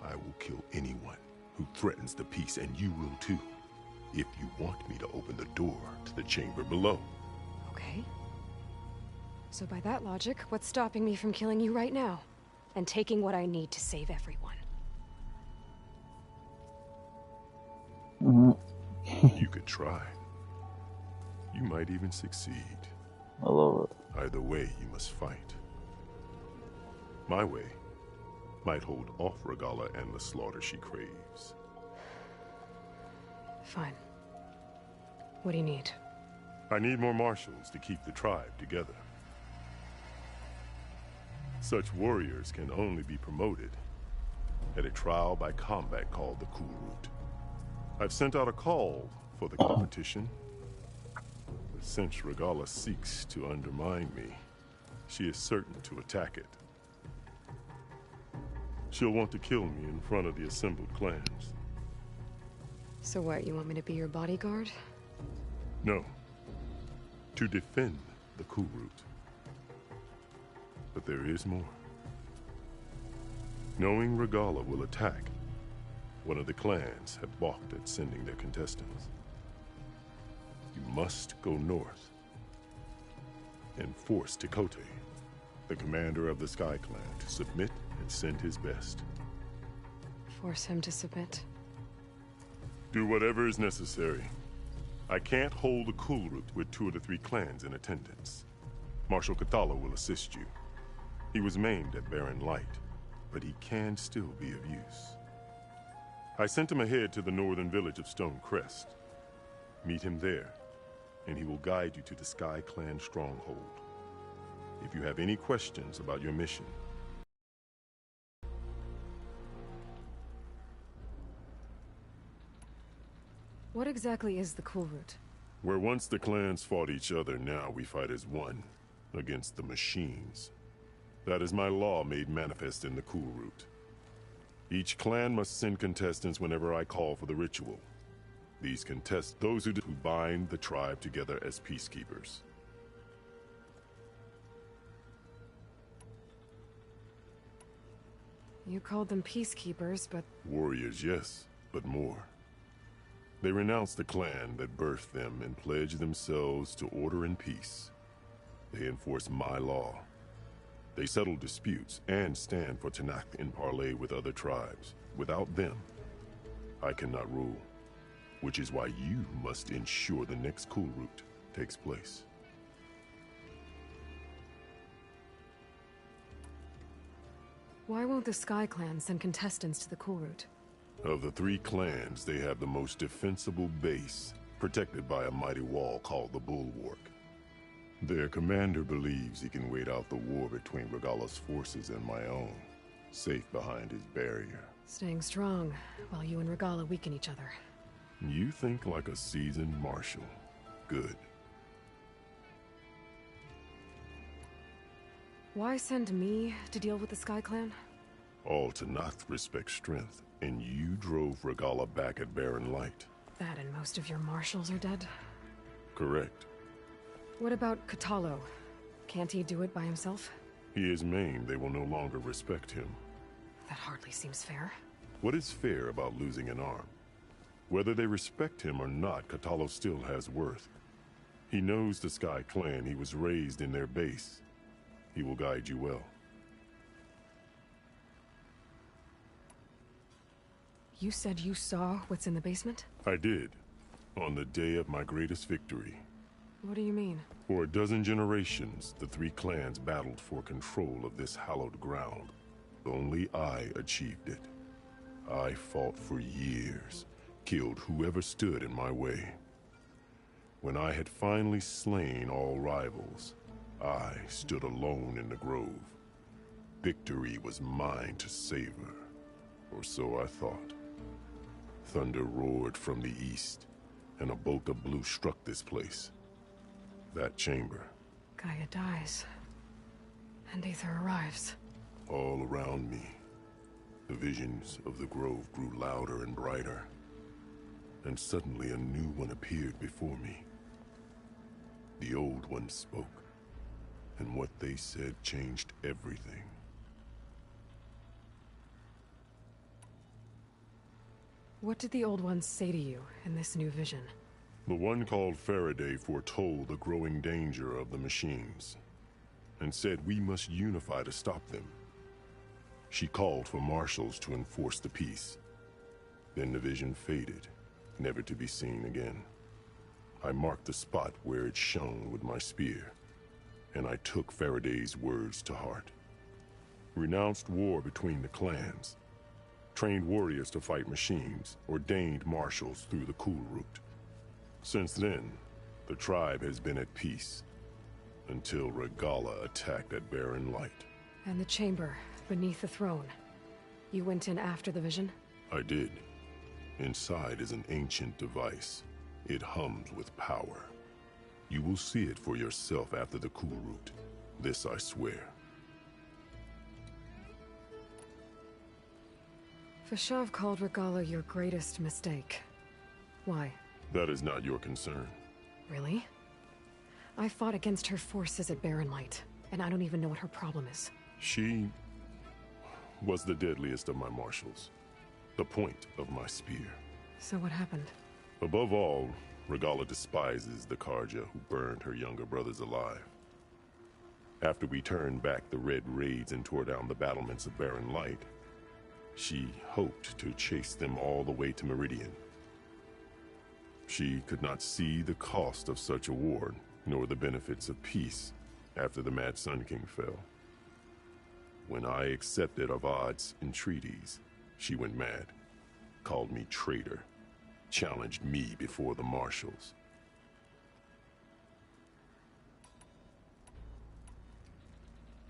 Speaker 6: I will kill anyone who threatens the peace, and you will too, if you want me to open the door to the chamber below.
Speaker 2: Okay. So by that logic, what's stopping me from killing you right now? And taking what I need to save everyone?
Speaker 6: You could try. You might even succeed.
Speaker 1: I love it.
Speaker 6: Either way, you must fight. My way might hold off Regalla and the slaughter she craves.
Speaker 2: Fine. What do you need?
Speaker 6: I need more marshals to keep the tribe together. Such warriors can only be promoted at a trial by combat called the Cool Route. I've sent out a call for the competition, but since Regalla seeks to undermine me, she is certain to attack it. She'll want to kill me in front of the assembled clans.
Speaker 2: So what, you want me to be your bodyguard?
Speaker 6: No, to defend the Cool Route. But there is more. Knowing Regalla will attack, one of the clans have balked at sending their contestants. You must go north and force Tekote, the commander of the Sky Clan, to submit and send his best.
Speaker 2: Force him to submit?
Speaker 6: Do whatever is necessary. I can't hold the Cool Route with 2 of the 3 clans in attendance. Marshal Cathala will assist you. He was maimed at Barren Light, but he can still be of use. I sent him ahead to the northern village of Stone Crest. Meet him there, and he will guide you to the Sky Clan stronghold. If you have any questions about your mission,
Speaker 2: What exactly is the Cool Route?
Speaker 6: where once the clans fought each other, now we fight as one, against the machines. That is my law made manifest in the Cool Route. Each clan must send contestants whenever I call for the ritual. These those who bind the tribe together as peacekeepers.
Speaker 2: You called them peacekeepers, but...
Speaker 6: Warriors, yes, but more. They renounce the clan that birthed them and pledge themselves to order and peace. They enforce my law. They settle disputes and stand for Tanakh in parley with other tribes. Without them, I cannot rule. Which is why you must ensure the next Kulrut takes place.
Speaker 2: Why won't the Sky Clan send contestants to the Kulrut?
Speaker 6: Of the three clans, they have the most defensible base, protected by a mighty wall called the Bulwark. Their commander believes he can wait out the war between Regala's forces and my own, safe behind his barrier.
Speaker 2: Staying strong, while you and Regala weaken each other.
Speaker 6: You think like a seasoned marshal. Good.
Speaker 2: Why send me to deal with the Sky Clan?
Speaker 6: All Tanakh respect strength, and you drove Regala back at Barren Light.
Speaker 2: That and most of your marshals are dead?
Speaker 6: Correct.
Speaker 2: What about Katalo? Can't he do it by himself?
Speaker 6: He is maimed. They will no longer respect him.
Speaker 2: That hardly seems fair.
Speaker 6: What is fair about losing an arm? Whether they respect him or not, Katalo still has worth. He knows the Sky Clan. He was raised in their base. He will guide you well.
Speaker 2: You said you saw what's in the basement?
Speaker 6: I did. On the day of my greatest victory.
Speaker 2: What do you mean?
Speaker 6: For a dozen generations, the three clans battled for control of this hallowed ground. Only I achieved it. I fought for years, killed whoever stood in my way. When I had finally slain all rivals, I stood alone in the grove. Victory was mine to savor, or so I thought. Thunder roared from the east, and a bolt of blue struck this place. That chamber.
Speaker 2: Gaia dies, and Aether arrives.
Speaker 6: All around me, the visions of the grove grew louder and brighter, and suddenly a new one appeared before me. The old one spoke, and what they said changed everything.
Speaker 2: What did the old ones say to you in this new vision?
Speaker 6: The one called Faraday foretold the growing danger of the machines, and said we must unify to stop them. She called for marshals to enforce the peace. Then the vision faded, never to be seen again. I marked the spot where it shone with my spear, and I took Faraday's words to heart. Renounced war between the clans, trained warriors to fight machines, ordained marshals through the Kulrut. Since then, the tribe has been at peace, until Regala attacked at Barren Light.
Speaker 2: And the chamber, beneath the throne. You went in after the vision?
Speaker 6: I did. Inside is an ancient device. It hums with power. You will see it for yourself after the Kulrut. This I swear.
Speaker 2: Fashav called Regala your greatest mistake. Why?
Speaker 6: That is not your concern.
Speaker 2: Really? I fought against her forces at Barren Light, and I don't even know what her problem is.
Speaker 6: She was the deadliest of my marshals. The point of my spear.
Speaker 2: So what happened?
Speaker 6: Above all, Regala despises the Karja who burned her younger brothers alive. After we turned back the red raids and tore down the battlements of Barren Light, she hoped to chase them all the way to Meridian. She could not see the cost of such a war, nor the benefits of peace after the Mad Sun King fell. When I accepted Avad's entreaties, she went mad, called me traitor, challenged me before the marshals.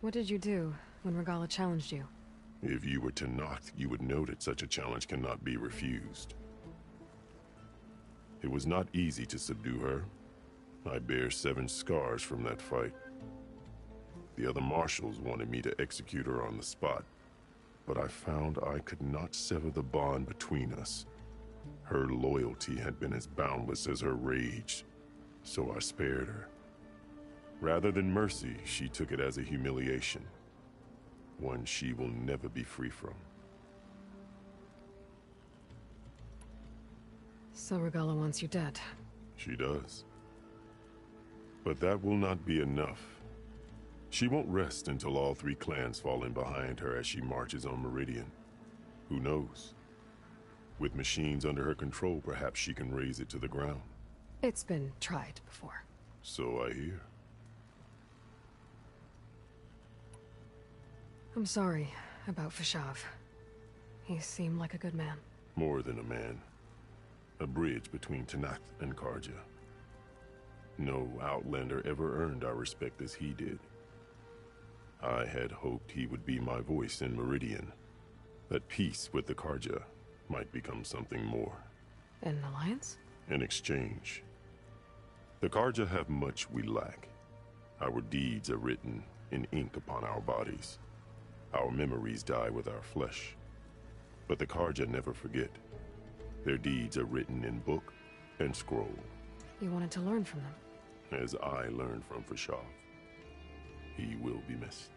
Speaker 2: What did you do when Regala challenged you?
Speaker 6: If you were Tanakh, you would know that such a challenge cannot be refused. It was not easy to subdue her. I bear 7 scars from that fight. The other marshals wanted me to execute her on the spot. but I found I could not sever the bond between us. Her loyalty had been as boundless as her rage, so I spared her. Rather than mercy, she took it as a humiliation, one she will never be free from.
Speaker 2: So Regala wants you dead.
Speaker 6: She does. But that will not be enough. She won't rest until all 3 clans fall in behind her as she marches on Meridian. Who knows? With machines under her control, perhaps she can raise it to the ground.
Speaker 2: It's been tried before.
Speaker 6: So I hear.
Speaker 2: I'm sorry about Fashav. He seemed like a good man.
Speaker 6: More than a man. A bridge between Tanath and Karja. No Outlander ever earned our respect as he did. I had hoped he would be my voice in Meridian. That peace with the Karja might become something more.
Speaker 2: An alliance?
Speaker 6: In exchange. The Karja have much we lack. Our deeds are written in ink upon our bodies. Our memories die with our flesh. But the Karja never forget. Their deeds are written in book and scroll.
Speaker 2: You wanted to learn from them?
Speaker 6: As I learned from Fashav. He will be missed.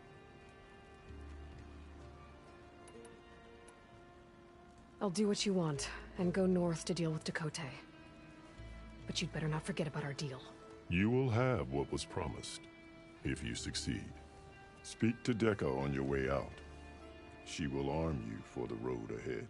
Speaker 2: I'll do what you want, and go north to deal with Dakota. But you'd better not forget about our deal.
Speaker 6: You will have what was promised, if you succeed. Speak to Dekka on your way out. She will arm you for the road ahead.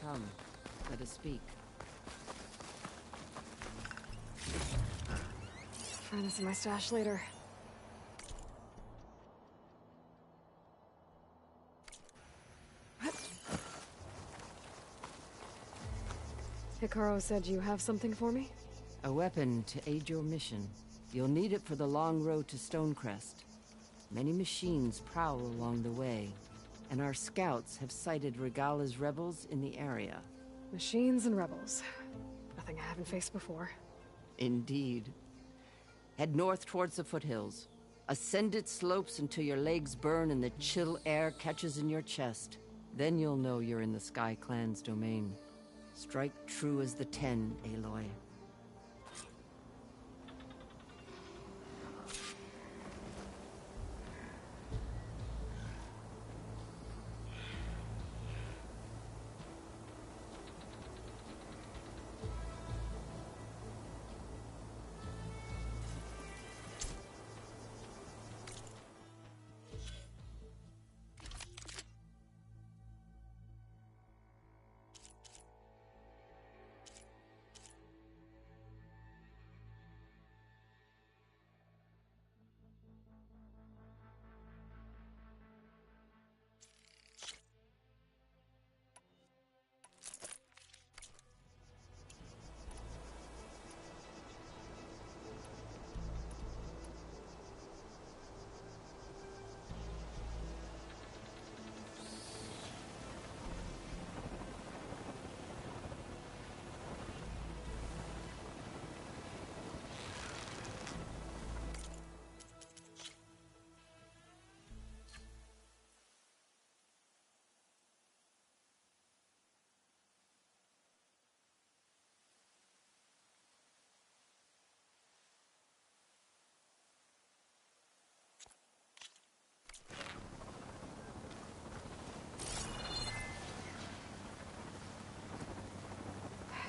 Speaker 4: Come, let us speak.
Speaker 2: Find this in my stash later. Hikaru said you have something for me?
Speaker 4: A weapon to aid your mission. You'll need it for the long road to Stonecrest. Many machines prowl along the way, and our scouts have sighted Regala's rebels in the area.
Speaker 2: Machines and rebels. Nothing I haven't faced before.
Speaker 4: Indeed. Head north towards the foothills. Ascend its slopes until your legs burn and the chill air catches in your chest. Then you'll know you're in the Sky Clan's domain. Strike true as the 10, Aloy.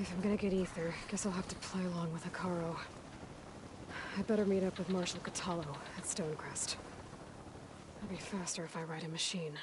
Speaker 2: If I'm gonna get ether, guess I'll have to play along with Hikaru. I better meet up with Marshal Catallo at Stonecrest. It'll be faster if I ride a machine.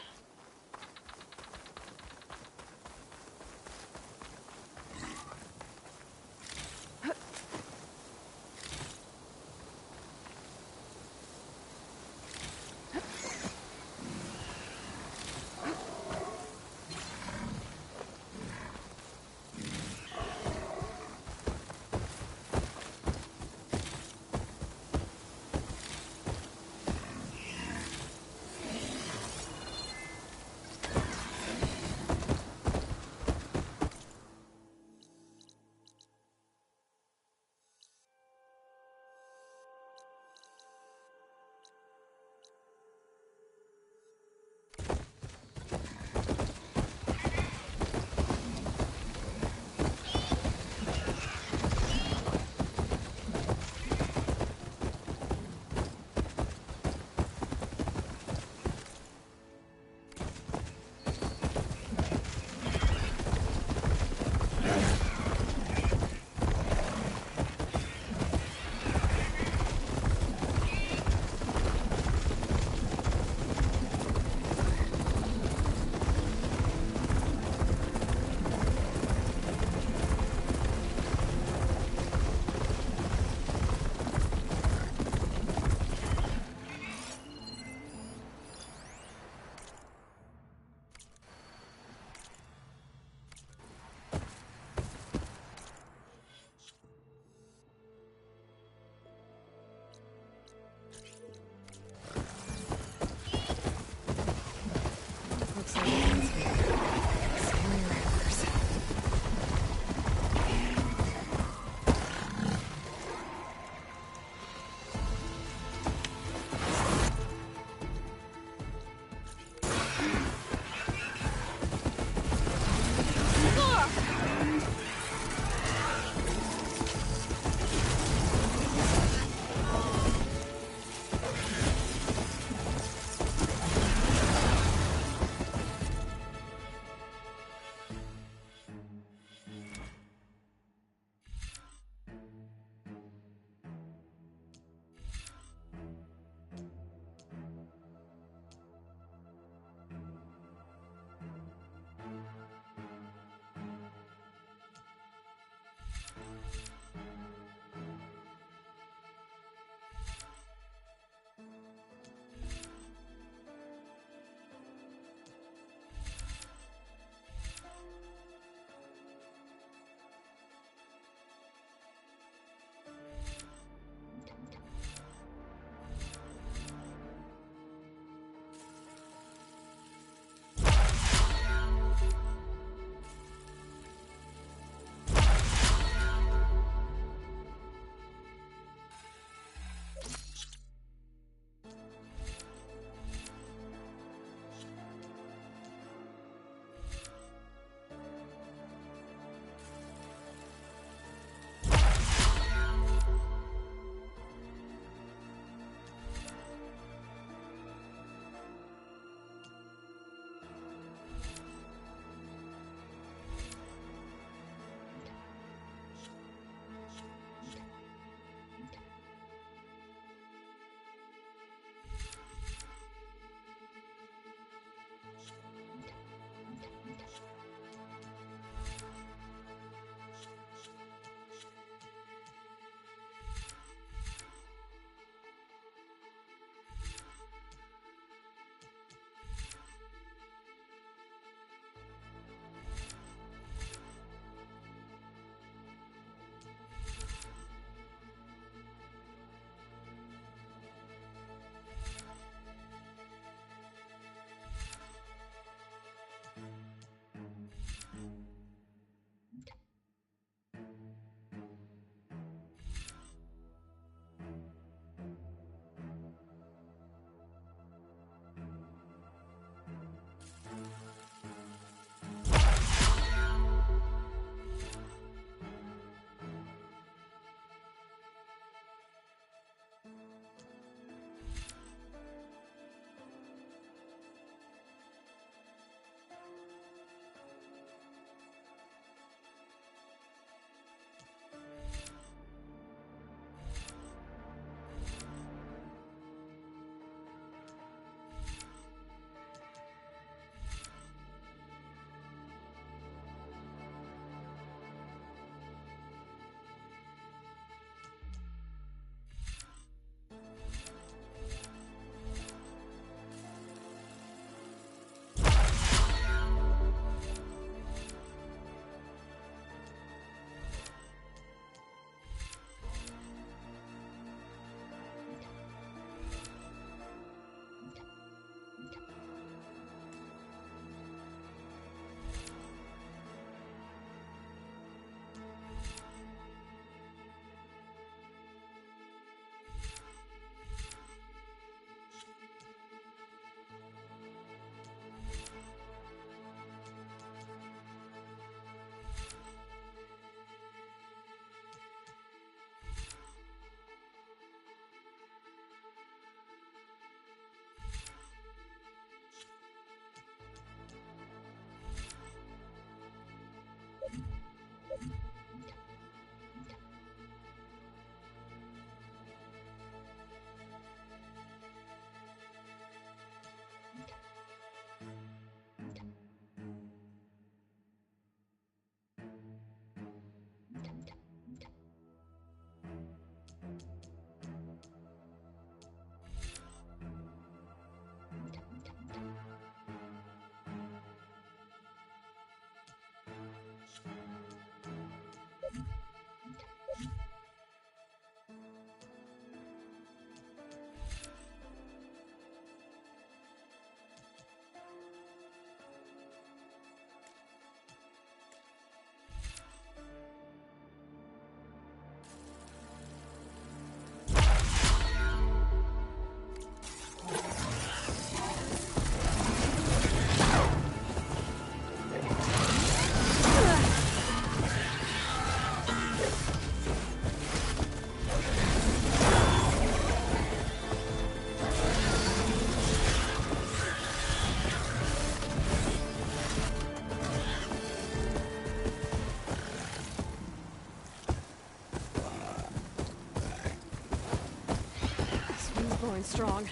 Speaker 2: strong.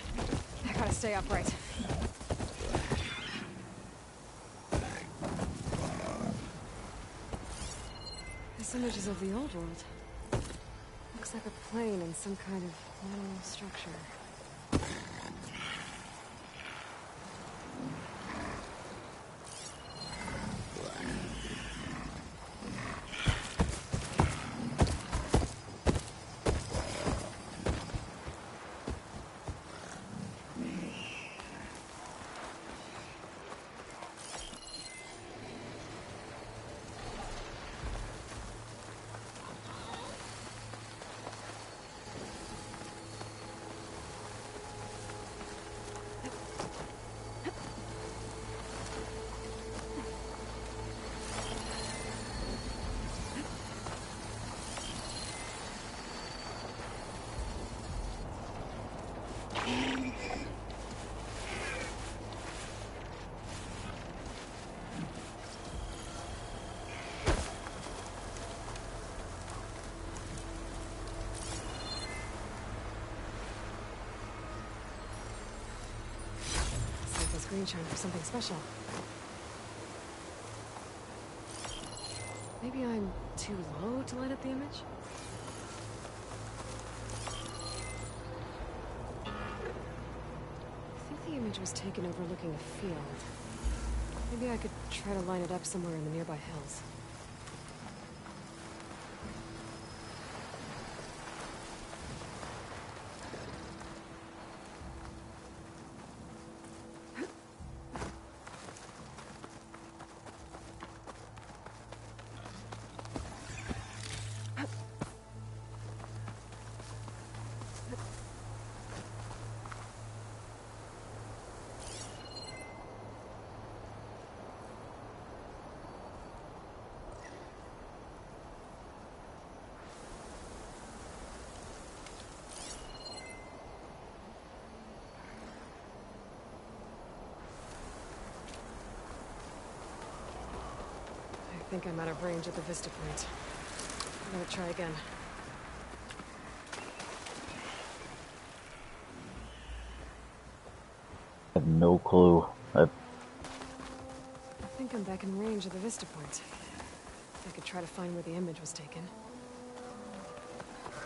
Speaker 2: I gotta stay upright. This image is of the old world. Looks like a plane and some kind of metal structure. Green shine for something special. Maybe I'm too low to light up the image? I think the image was taken overlooking a field. Maybe I could try to line it up somewhere in the nearby hills. I think I'm out of range at the vista point. I'm gonna try again.
Speaker 1: I have no clue.
Speaker 2: I think I'm back in range at the vista point. I could try to find where the image was taken.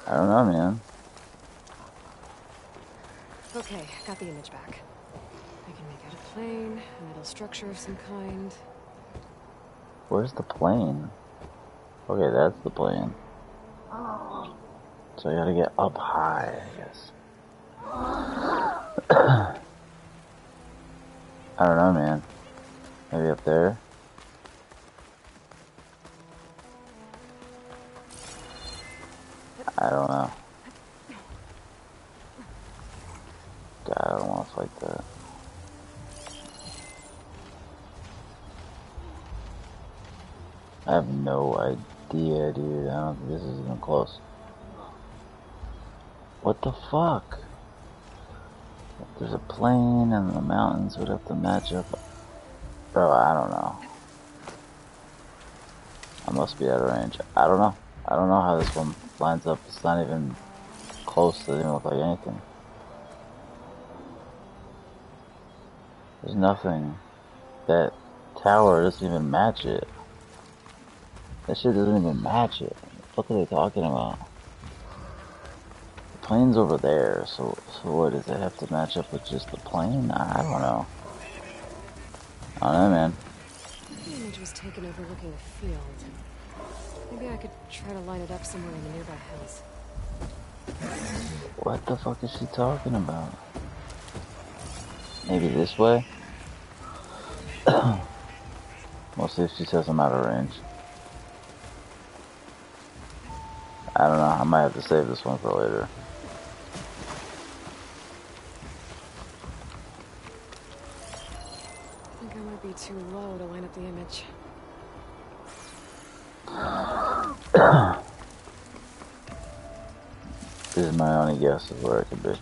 Speaker 1: I don't know, man.
Speaker 2: Okay, got the image back. I can make out a plane, a metal structure of some kind.
Speaker 1: Where's the plane? Okay, that's the plane. So I gotta get up high, I guess. I don't know, man. Maybe up there? I don't know. God, I don't want to fight that. I have no idea, dude. I don't think this is even close. What the fuck? There's a plane and the mountains would have to match up. Bro, I don't know. I must be out of range. I don't know. I don't know how this one lines up. It's not even close. It doesn't even look like anything. There's nothing. That tower doesn't even match it. That shit doesn't even match it. What the fuck are they talking about? The plane's over there, so what, does it have to match up with just the plane? I don't know. I don't know, man.
Speaker 2: The image was taken overlooking a field. Maybe I could try to line it up somewhere in the nearby hills.
Speaker 1: What the fuck is she talking about? Maybe this way? We'll see if she says I'm out of range. I don't know, I might have to save this one for later.
Speaker 2: I think I might be too low to line up the image.
Speaker 1: This is my only guess of where it could be.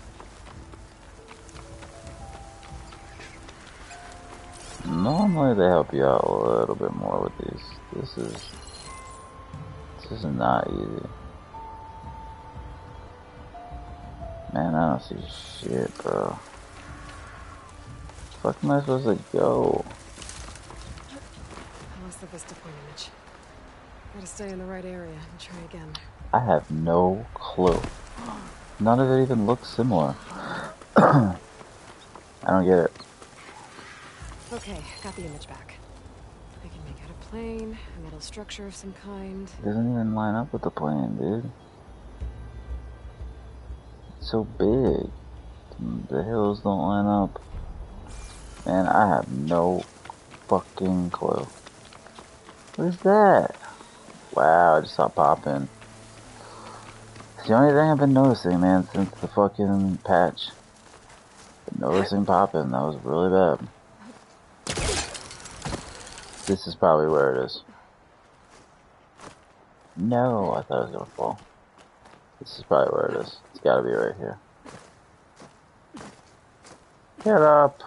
Speaker 1: Normally they help you out a little bit more with these. This is not easy. Man, I cannot see shit, bro. Fuck am I supposed to go?
Speaker 2: I lost the vista point image. Gotta stay in the right area and try again.
Speaker 1: I have no clue. None of it even looks similar. I don't get it.
Speaker 2: Okay, got the image back. I can make out a plane, a metal structure of some kind.
Speaker 1: It doesn't even line up with the plane, dude. It's so big. The hills don't line up. Man, I have no fucking clue. What is that? Wow, I just saw popping. It's the only thing I've been noticing, man, since the fucking patch. Been noticing popping. That was really bad. This is probably where it is. No, I thought it was gonna fall. This is probably where it is. It's gotta be right here. Get up!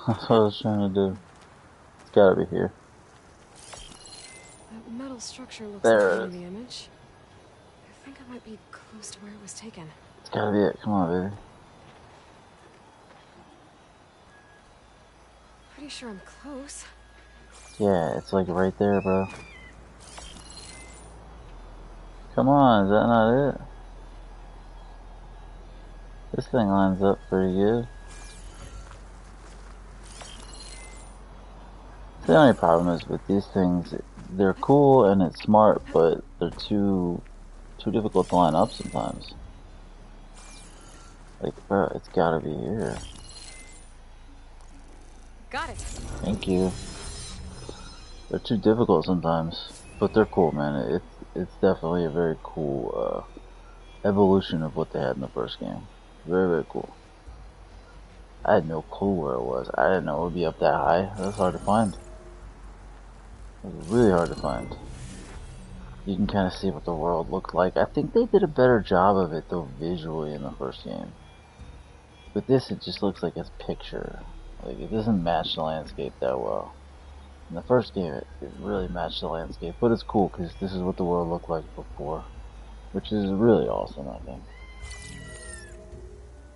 Speaker 1: That's what I was trying to do. It's gotta be here.
Speaker 2: That metal structure looks
Speaker 1: There
Speaker 2: okay
Speaker 1: it
Speaker 2: in
Speaker 1: is.
Speaker 2: the image. I think I might be close to where it was taken.
Speaker 1: It's gotta be it. Come on, baby.
Speaker 2: Pretty sure I'm close.
Speaker 1: Yeah, it's like right there, bro. Come on, is that not it? This thing lines up pretty good. The only problem is with these things, they're cool and it's smart, but they're too difficult to line up sometimes. Like, bro, it's gotta be here.
Speaker 2: Got it.
Speaker 1: Thank you. They're too difficult sometimes, but they're cool, man. It's definitely a very cool evolution of what they had in the first game. Very, very cool. I had no clue where it was. I didn't know it would be up that high. That was hard to find. It was really hard to find. You can kind of see what the world looked like. I think they did a better job of it, though, visually in the first game. With this, it just looks like it's picture. Like, it doesn't match the landscape that well. In the first game, it really matched the landscape. But it's cool, because this is what the world looked like before. Which is really awesome, I think.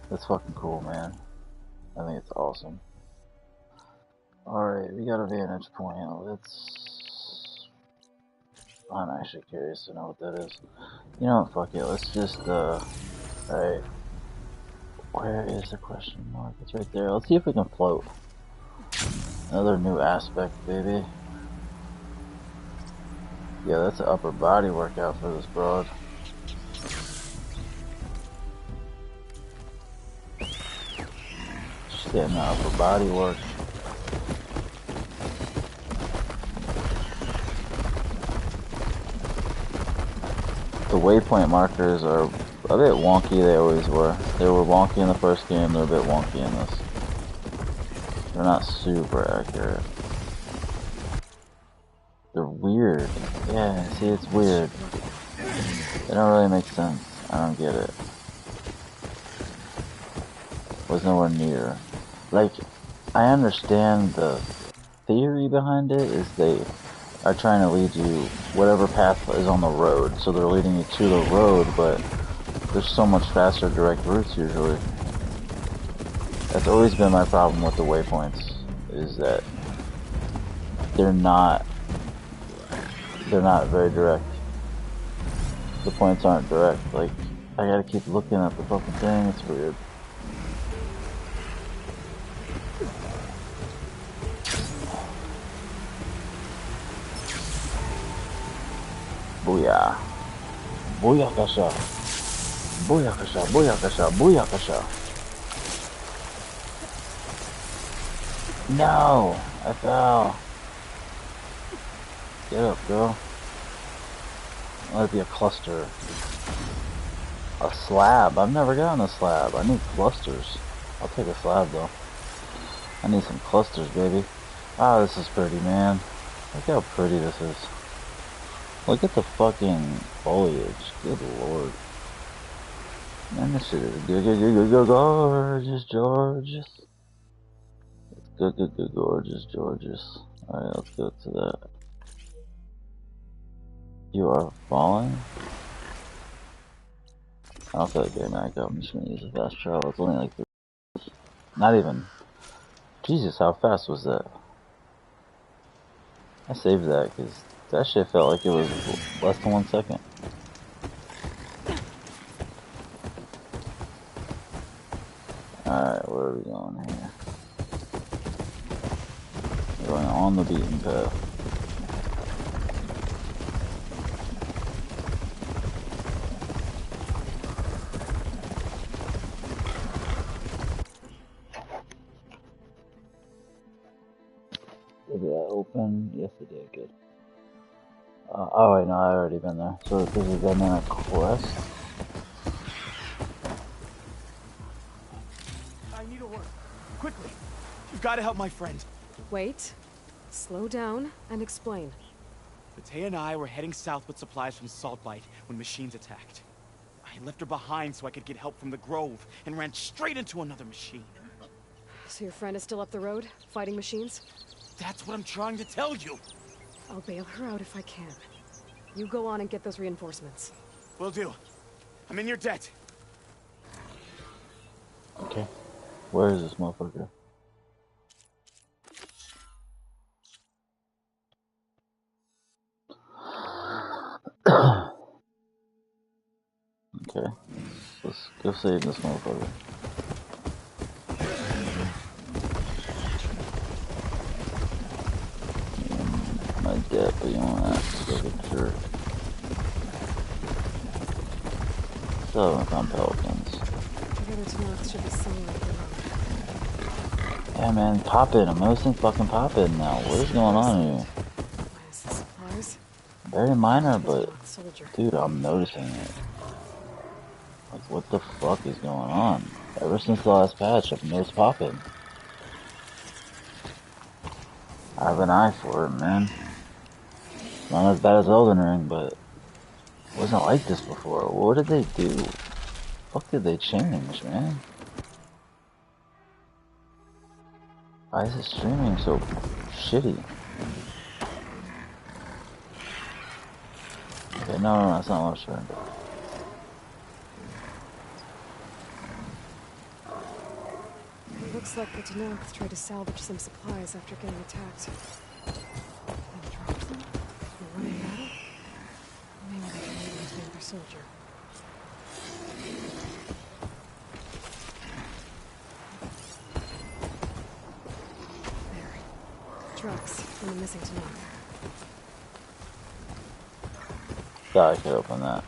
Speaker 1: That's fucking cool, man. I think it's awesome. Alright, we got a vantage point. I'm actually curious to know what that is. You know what, fuck it, let's just, alright. Where is the question mark? It's right there. Let's see if we can float. Another new aspect, baby. Yeah, that's an upper body workout for this broad. Just getting the upper body work. The waypoint markers are a bit wonky, they always were. They were wonky in the first game, they're a bit wonky in this. They're not super accurate. They're weird. Yeah, see, it's weird. They don't really make sense. I don't get it. Was nowhere near. Like, I understand the theory behind it is they are trying to lead you whatever path is on the road. So they're leading you to the road, but there's so much faster direct routes usually. That's always been my problem with the waypoints, is that they're not very direct. The points aren't direct. Like, I gotta keep looking at the fucking thing, it's weird. Booyah. Booyakasha. Booyakasha, booyakasha, booyakasha. No! I fell. Get up, girl. Let it be a cluster. A slab. I've never gotten a slab. I need clusters. I'll take a slab though. I need some clusters, baby. Ah, this is pretty, man. Look how pretty this is. Look at the fucking foliage. Good lord. Man, this shit is gorgeous, gorgeous. It's good, gorgeous, gorgeous. Alright, let's go to that. You are falling? I don't feel like getting back up. I'm just gonna use a fast travel. It's only like not even. Jesus, how fast was that? I saved that because that shit felt like it was less than 1 second. Alright, where are we going here? We're going on the beaten path. Did that open? Yes, it did. Good. Oh wait, no, I already been there. So this has been a quest.
Speaker 7: I need a word. Quickly. You've got to help my friend.
Speaker 2: Wait. Slow down and explain.
Speaker 7: Matea and I were heading south with supplies from Saltlight when machines attacked. I left her behind so I could get help from the Grove and ran straight into another machine.
Speaker 2: So your friend is still up the road, fighting machines?
Speaker 7: That's what I'm trying to tell you.
Speaker 2: I'll bail her out if I can. You go on and get those reinforcements.
Speaker 7: Will do. I'm in your debt.
Speaker 1: Okay. Where is this motherfucker? Okay. Let's go save this motherfucker. My debt, but you want that like a jerk. Still haven't found pelicans.
Speaker 2: Together to north should be somewhere up the road.
Speaker 1: Yeah, man, pop it. I'm mostly fucking popping now. What is going on here?
Speaker 2: Minus the supplies.
Speaker 1: Very minor, but
Speaker 2: Soldier.
Speaker 1: dude, I'm noticing it. Like, what the fuck is going on? Ever since the last patch, I've noticed popping. I have an eye for it, man. Not as bad as Elden Ring, but it wasn't like this before. What did they do? Fuck did they change, man? Why is it streaming so shitty? Okay, no, that's not what I'm saying.
Speaker 2: It looks like the Tenakth tried to salvage some supplies after getting attacked. And dropped them? They won in battle? Maybe they can lead into another soldier. There. Tracks from the missing Tenakth.
Speaker 1: Yeah, I could open that.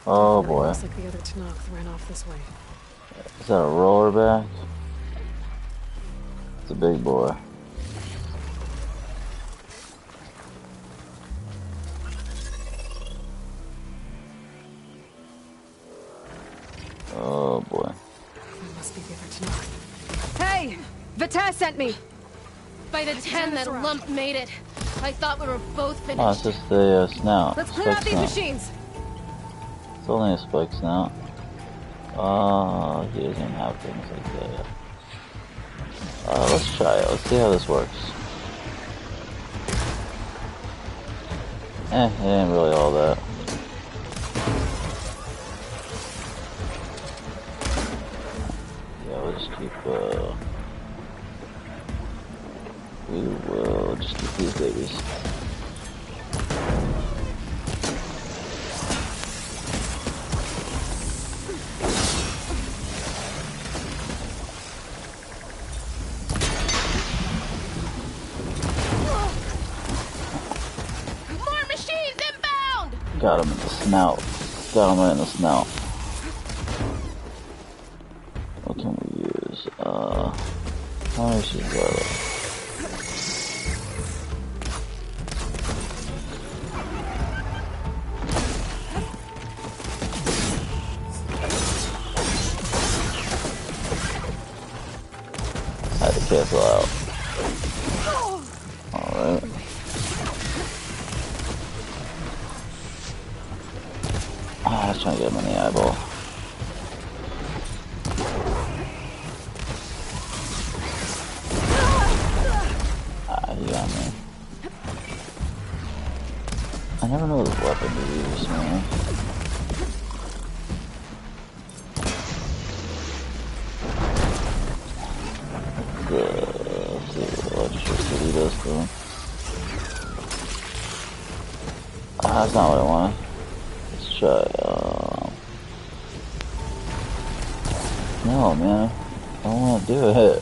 Speaker 1: Oh boy.
Speaker 2: Looks like the other Tenakth ran off this way.
Speaker 1: Is that a roller back? It's a big boy. Oh boy.
Speaker 2: That must be the other Tenakth. Hey! Vita sent me!
Speaker 8: By the 10 that lump made it. I thought we were both finished.
Speaker 1: Oh, it's just the snout.
Speaker 2: Let's clear out
Speaker 1: Spike
Speaker 2: these
Speaker 1: snout.
Speaker 2: machines!
Speaker 1: It's only a spike snout. He doesn't have things like that yet. Let's try it. Let's see how this works. It ain't really all that. Yeah, we'll just keep, we will just keep these babies. Got him in the snout. Got him right in the snout. What can we use? How much is that? Had to cancel out. Alright. I was trying to get him in the eyeball. He got me. I never know what weapon to use, man. Let's see what electricity does to him. That's not what I want. Let's try, no, man. I don't want to do it.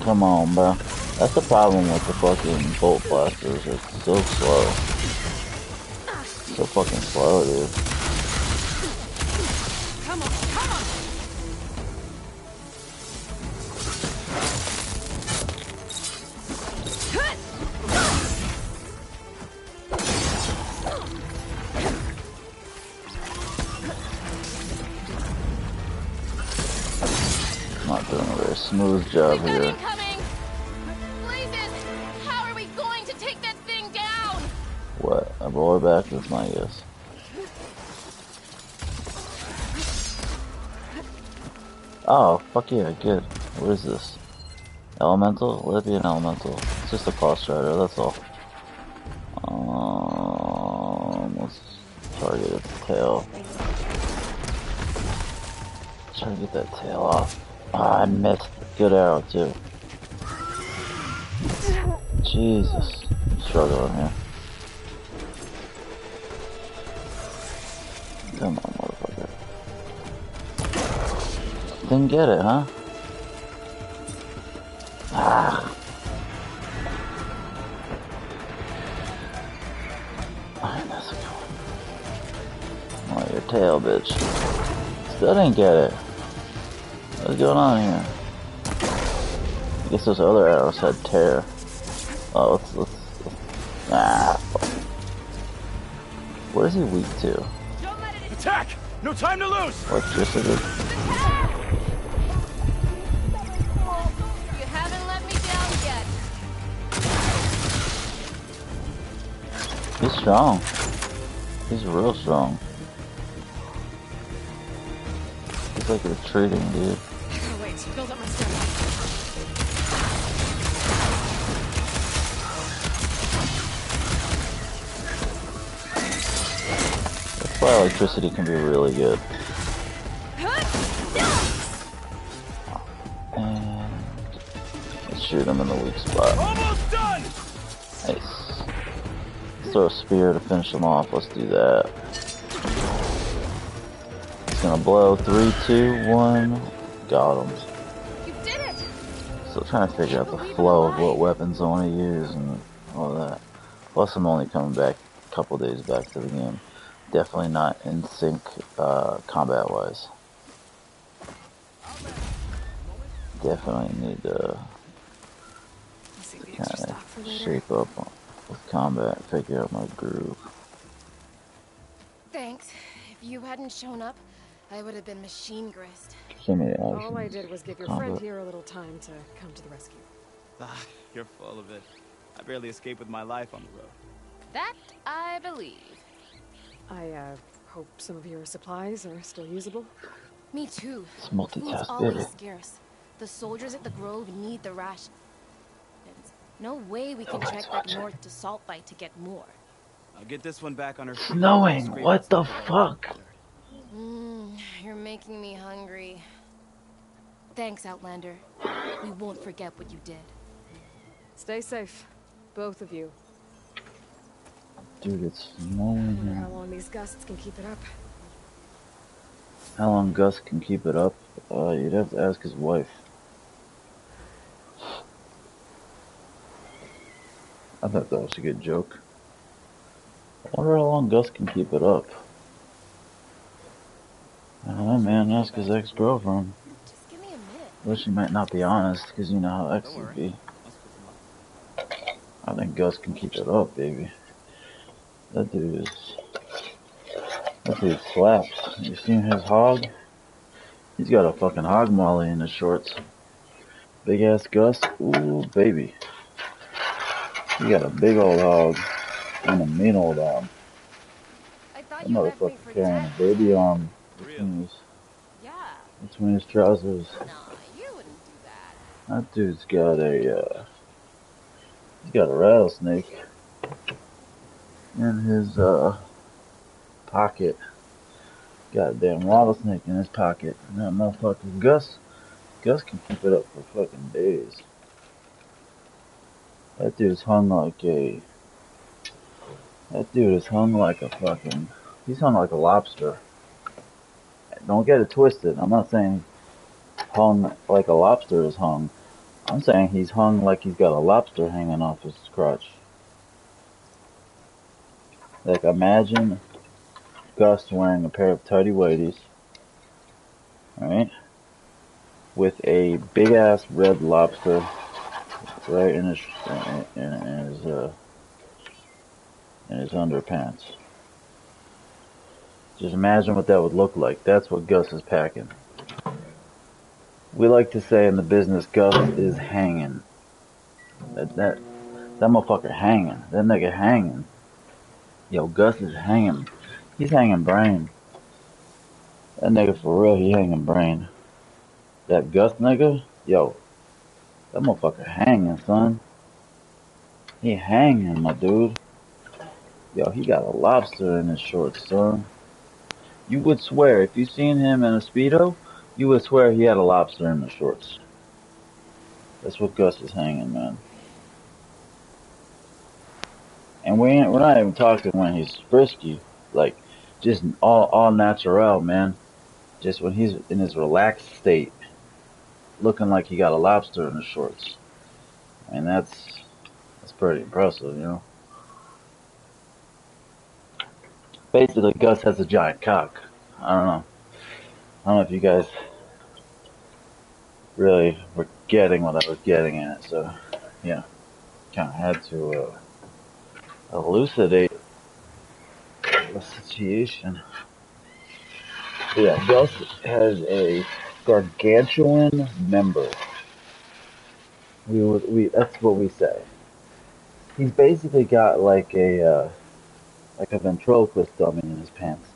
Speaker 1: Come on, bro. That's the problem with the fucking bolt blasters. It's so slow. So fucking slow, dude.
Speaker 2: Come on, come on!
Speaker 1: Not doing a very smooth job here.
Speaker 8: Incoming! Blazes! How are we going to take that thing down?
Speaker 1: What? A roller back is my guess. Oh, fuck yeah, good. What is this? Elemental? Let it be an elemental. It's just a claw strider, that's all. Let's target its tail. Try to get that tail off. Ah, I missed. Good arrow, too. Jesus. I'm struggling here. Come on, motherfucker. Didn't get it, huh? Ah. Alright, that's a good one. Oh, your tail, bitch. Still didn't get it. What's going on here? I guess those other arrows had tear. Oh, let's ah. What is he weak to?
Speaker 7: Attack! No time to lose!
Speaker 1: Electricity?
Speaker 8: You haven't let me down yet.
Speaker 1: He's strong. He's real strong. He's like retreating, dude.
Speaker 2: Oh, wait, build up my stamina.
Speaker 1: That's why electricity can be really good. And let's shoot him in the weak spot.
Speaker 7: Almost done!
Speaker 1: Nice. Let's throw a spear to finish him off. Let's do that. It's gonna blow. 3, 2, 1. Got him.
Speaker 8: You did it!
Speaker 1: Still trying to figure out the flow of what weapons I want to use and all that. Plus, I'm only coming back a couple days back to the game. Definitely not in sync combat-wise. Definitely need to kind of shape up with combat, figure out my groove.
Speaker 8: Thanks. If you hadn't shown up, I would have been machine grist.
Speaker 1: So many options.
Speaker 2: All I did was give your friend here a little time to come to the rescue.
Speaker 7: Ah, you're full of it. I barely escaped with my life on the road.
Speaker 8: That I believe.
Speaker 2: I, hope some of your supplies are still usable.
Speaker 8: Me too.
Speaker 1: It's
Speaker 8: Food's
Speaker 1: multitask,
Speaker 8: always
Speaker 1: baby.
Speaker 8: scarce. The soldiers at the Grove need the rations. No way we can trek back north to Saltbite to get more.
Speaker 7: I'll get this one back on her feet.
Speaker 1: Snowing!
Speaker 7: Scrape
Speaker 1: What
Speaker 7: us
Speaker 1: the
Speaker 7: up with
Speaker 1: fuck?
Speaker 8: You're making me hungry. Thanks, Outlander. We won't forget what you did.
Speaker 2: Stay safe, both of you.
Speaker 1: Dude, it's snowing
Speaker 2: I wonder
Speaker 1: here.
Speaker 2: how long these gusts can keep it up.
Speaker 1: How long Gus can keep it up? You'd have to ask his wife. I thought that was a good joke. I wonder how long Gus can keep it up. I don't know, man. Ask his ex-girlfriend.
Speaker 8: Just give me a minute.
Speaker 1: Well, she might not be honest, because you know how ex would be. I think Gus can keep it up, baby. That dude slaps. You seen his hog? He's got a fucking hog molly in his shorts. Big ass Gus. Ooh, baby. He got a big old hog. And a mean old arm.
Speaker 8: I thought
Speaker 1: That
Speaker 8: you left me
Speaker 1: motherfucker
Speaker 8: for
Speaker 1: carrying a
Speaker 8: dead.
Speaker 1: baby arm
Speaker 8: Yeah.
Speaker 1: between his trousers.
Speaker 8: Nah, you wouldn't do that.
Speaker 1: That dude's got he's got a rattlesnake in his pocket. Goddamn rattlesnake in his pocket. And that motherfucker Gus can keep it up for fucking days. That dude's hung like a. That dude is hung like a fucking. He's hung like a lobster. Don't get it twisted. I'm not saying hung like a lobster is hung. I'm saying he's hung like he's got a lobster hanging off his crotch. Like imagine Gus wearing a pair of tighty whities, right? With a big ass red lobster right in his underpants. Just imagine what that would look like. That's what Gus is packing. We like to say in the business, Gus is hanging. That motherfucker hanging. That nigga hanging. Yo, Gus is hanging. He's hanging brain. That nigga for real, he hanging brain. That Gus nigga, yo, that motherfucker hanging, son. He hanging, my dude. Yo, he got a lobster in his shorts, son. You would swear, if you seen him in a Speedo, you would swear he had a lobster in his shorts. That's what Gus is hanging, man. And we're not even talking when he's frisky. Like, just all natural, man. Just when he's in his relaxed state, looking like he got a lobster in his shorts. And that's pretty impressive, you know. Basically, Gus has a giant cock. I don't know. I don't know if you guys really were getting what I was getting at. So, yeah, kind of had to elucidate the situation. But yeah, Gus has a gargantuan member. That's what we say. He's basically got like a ventriloquist dummy in his pants.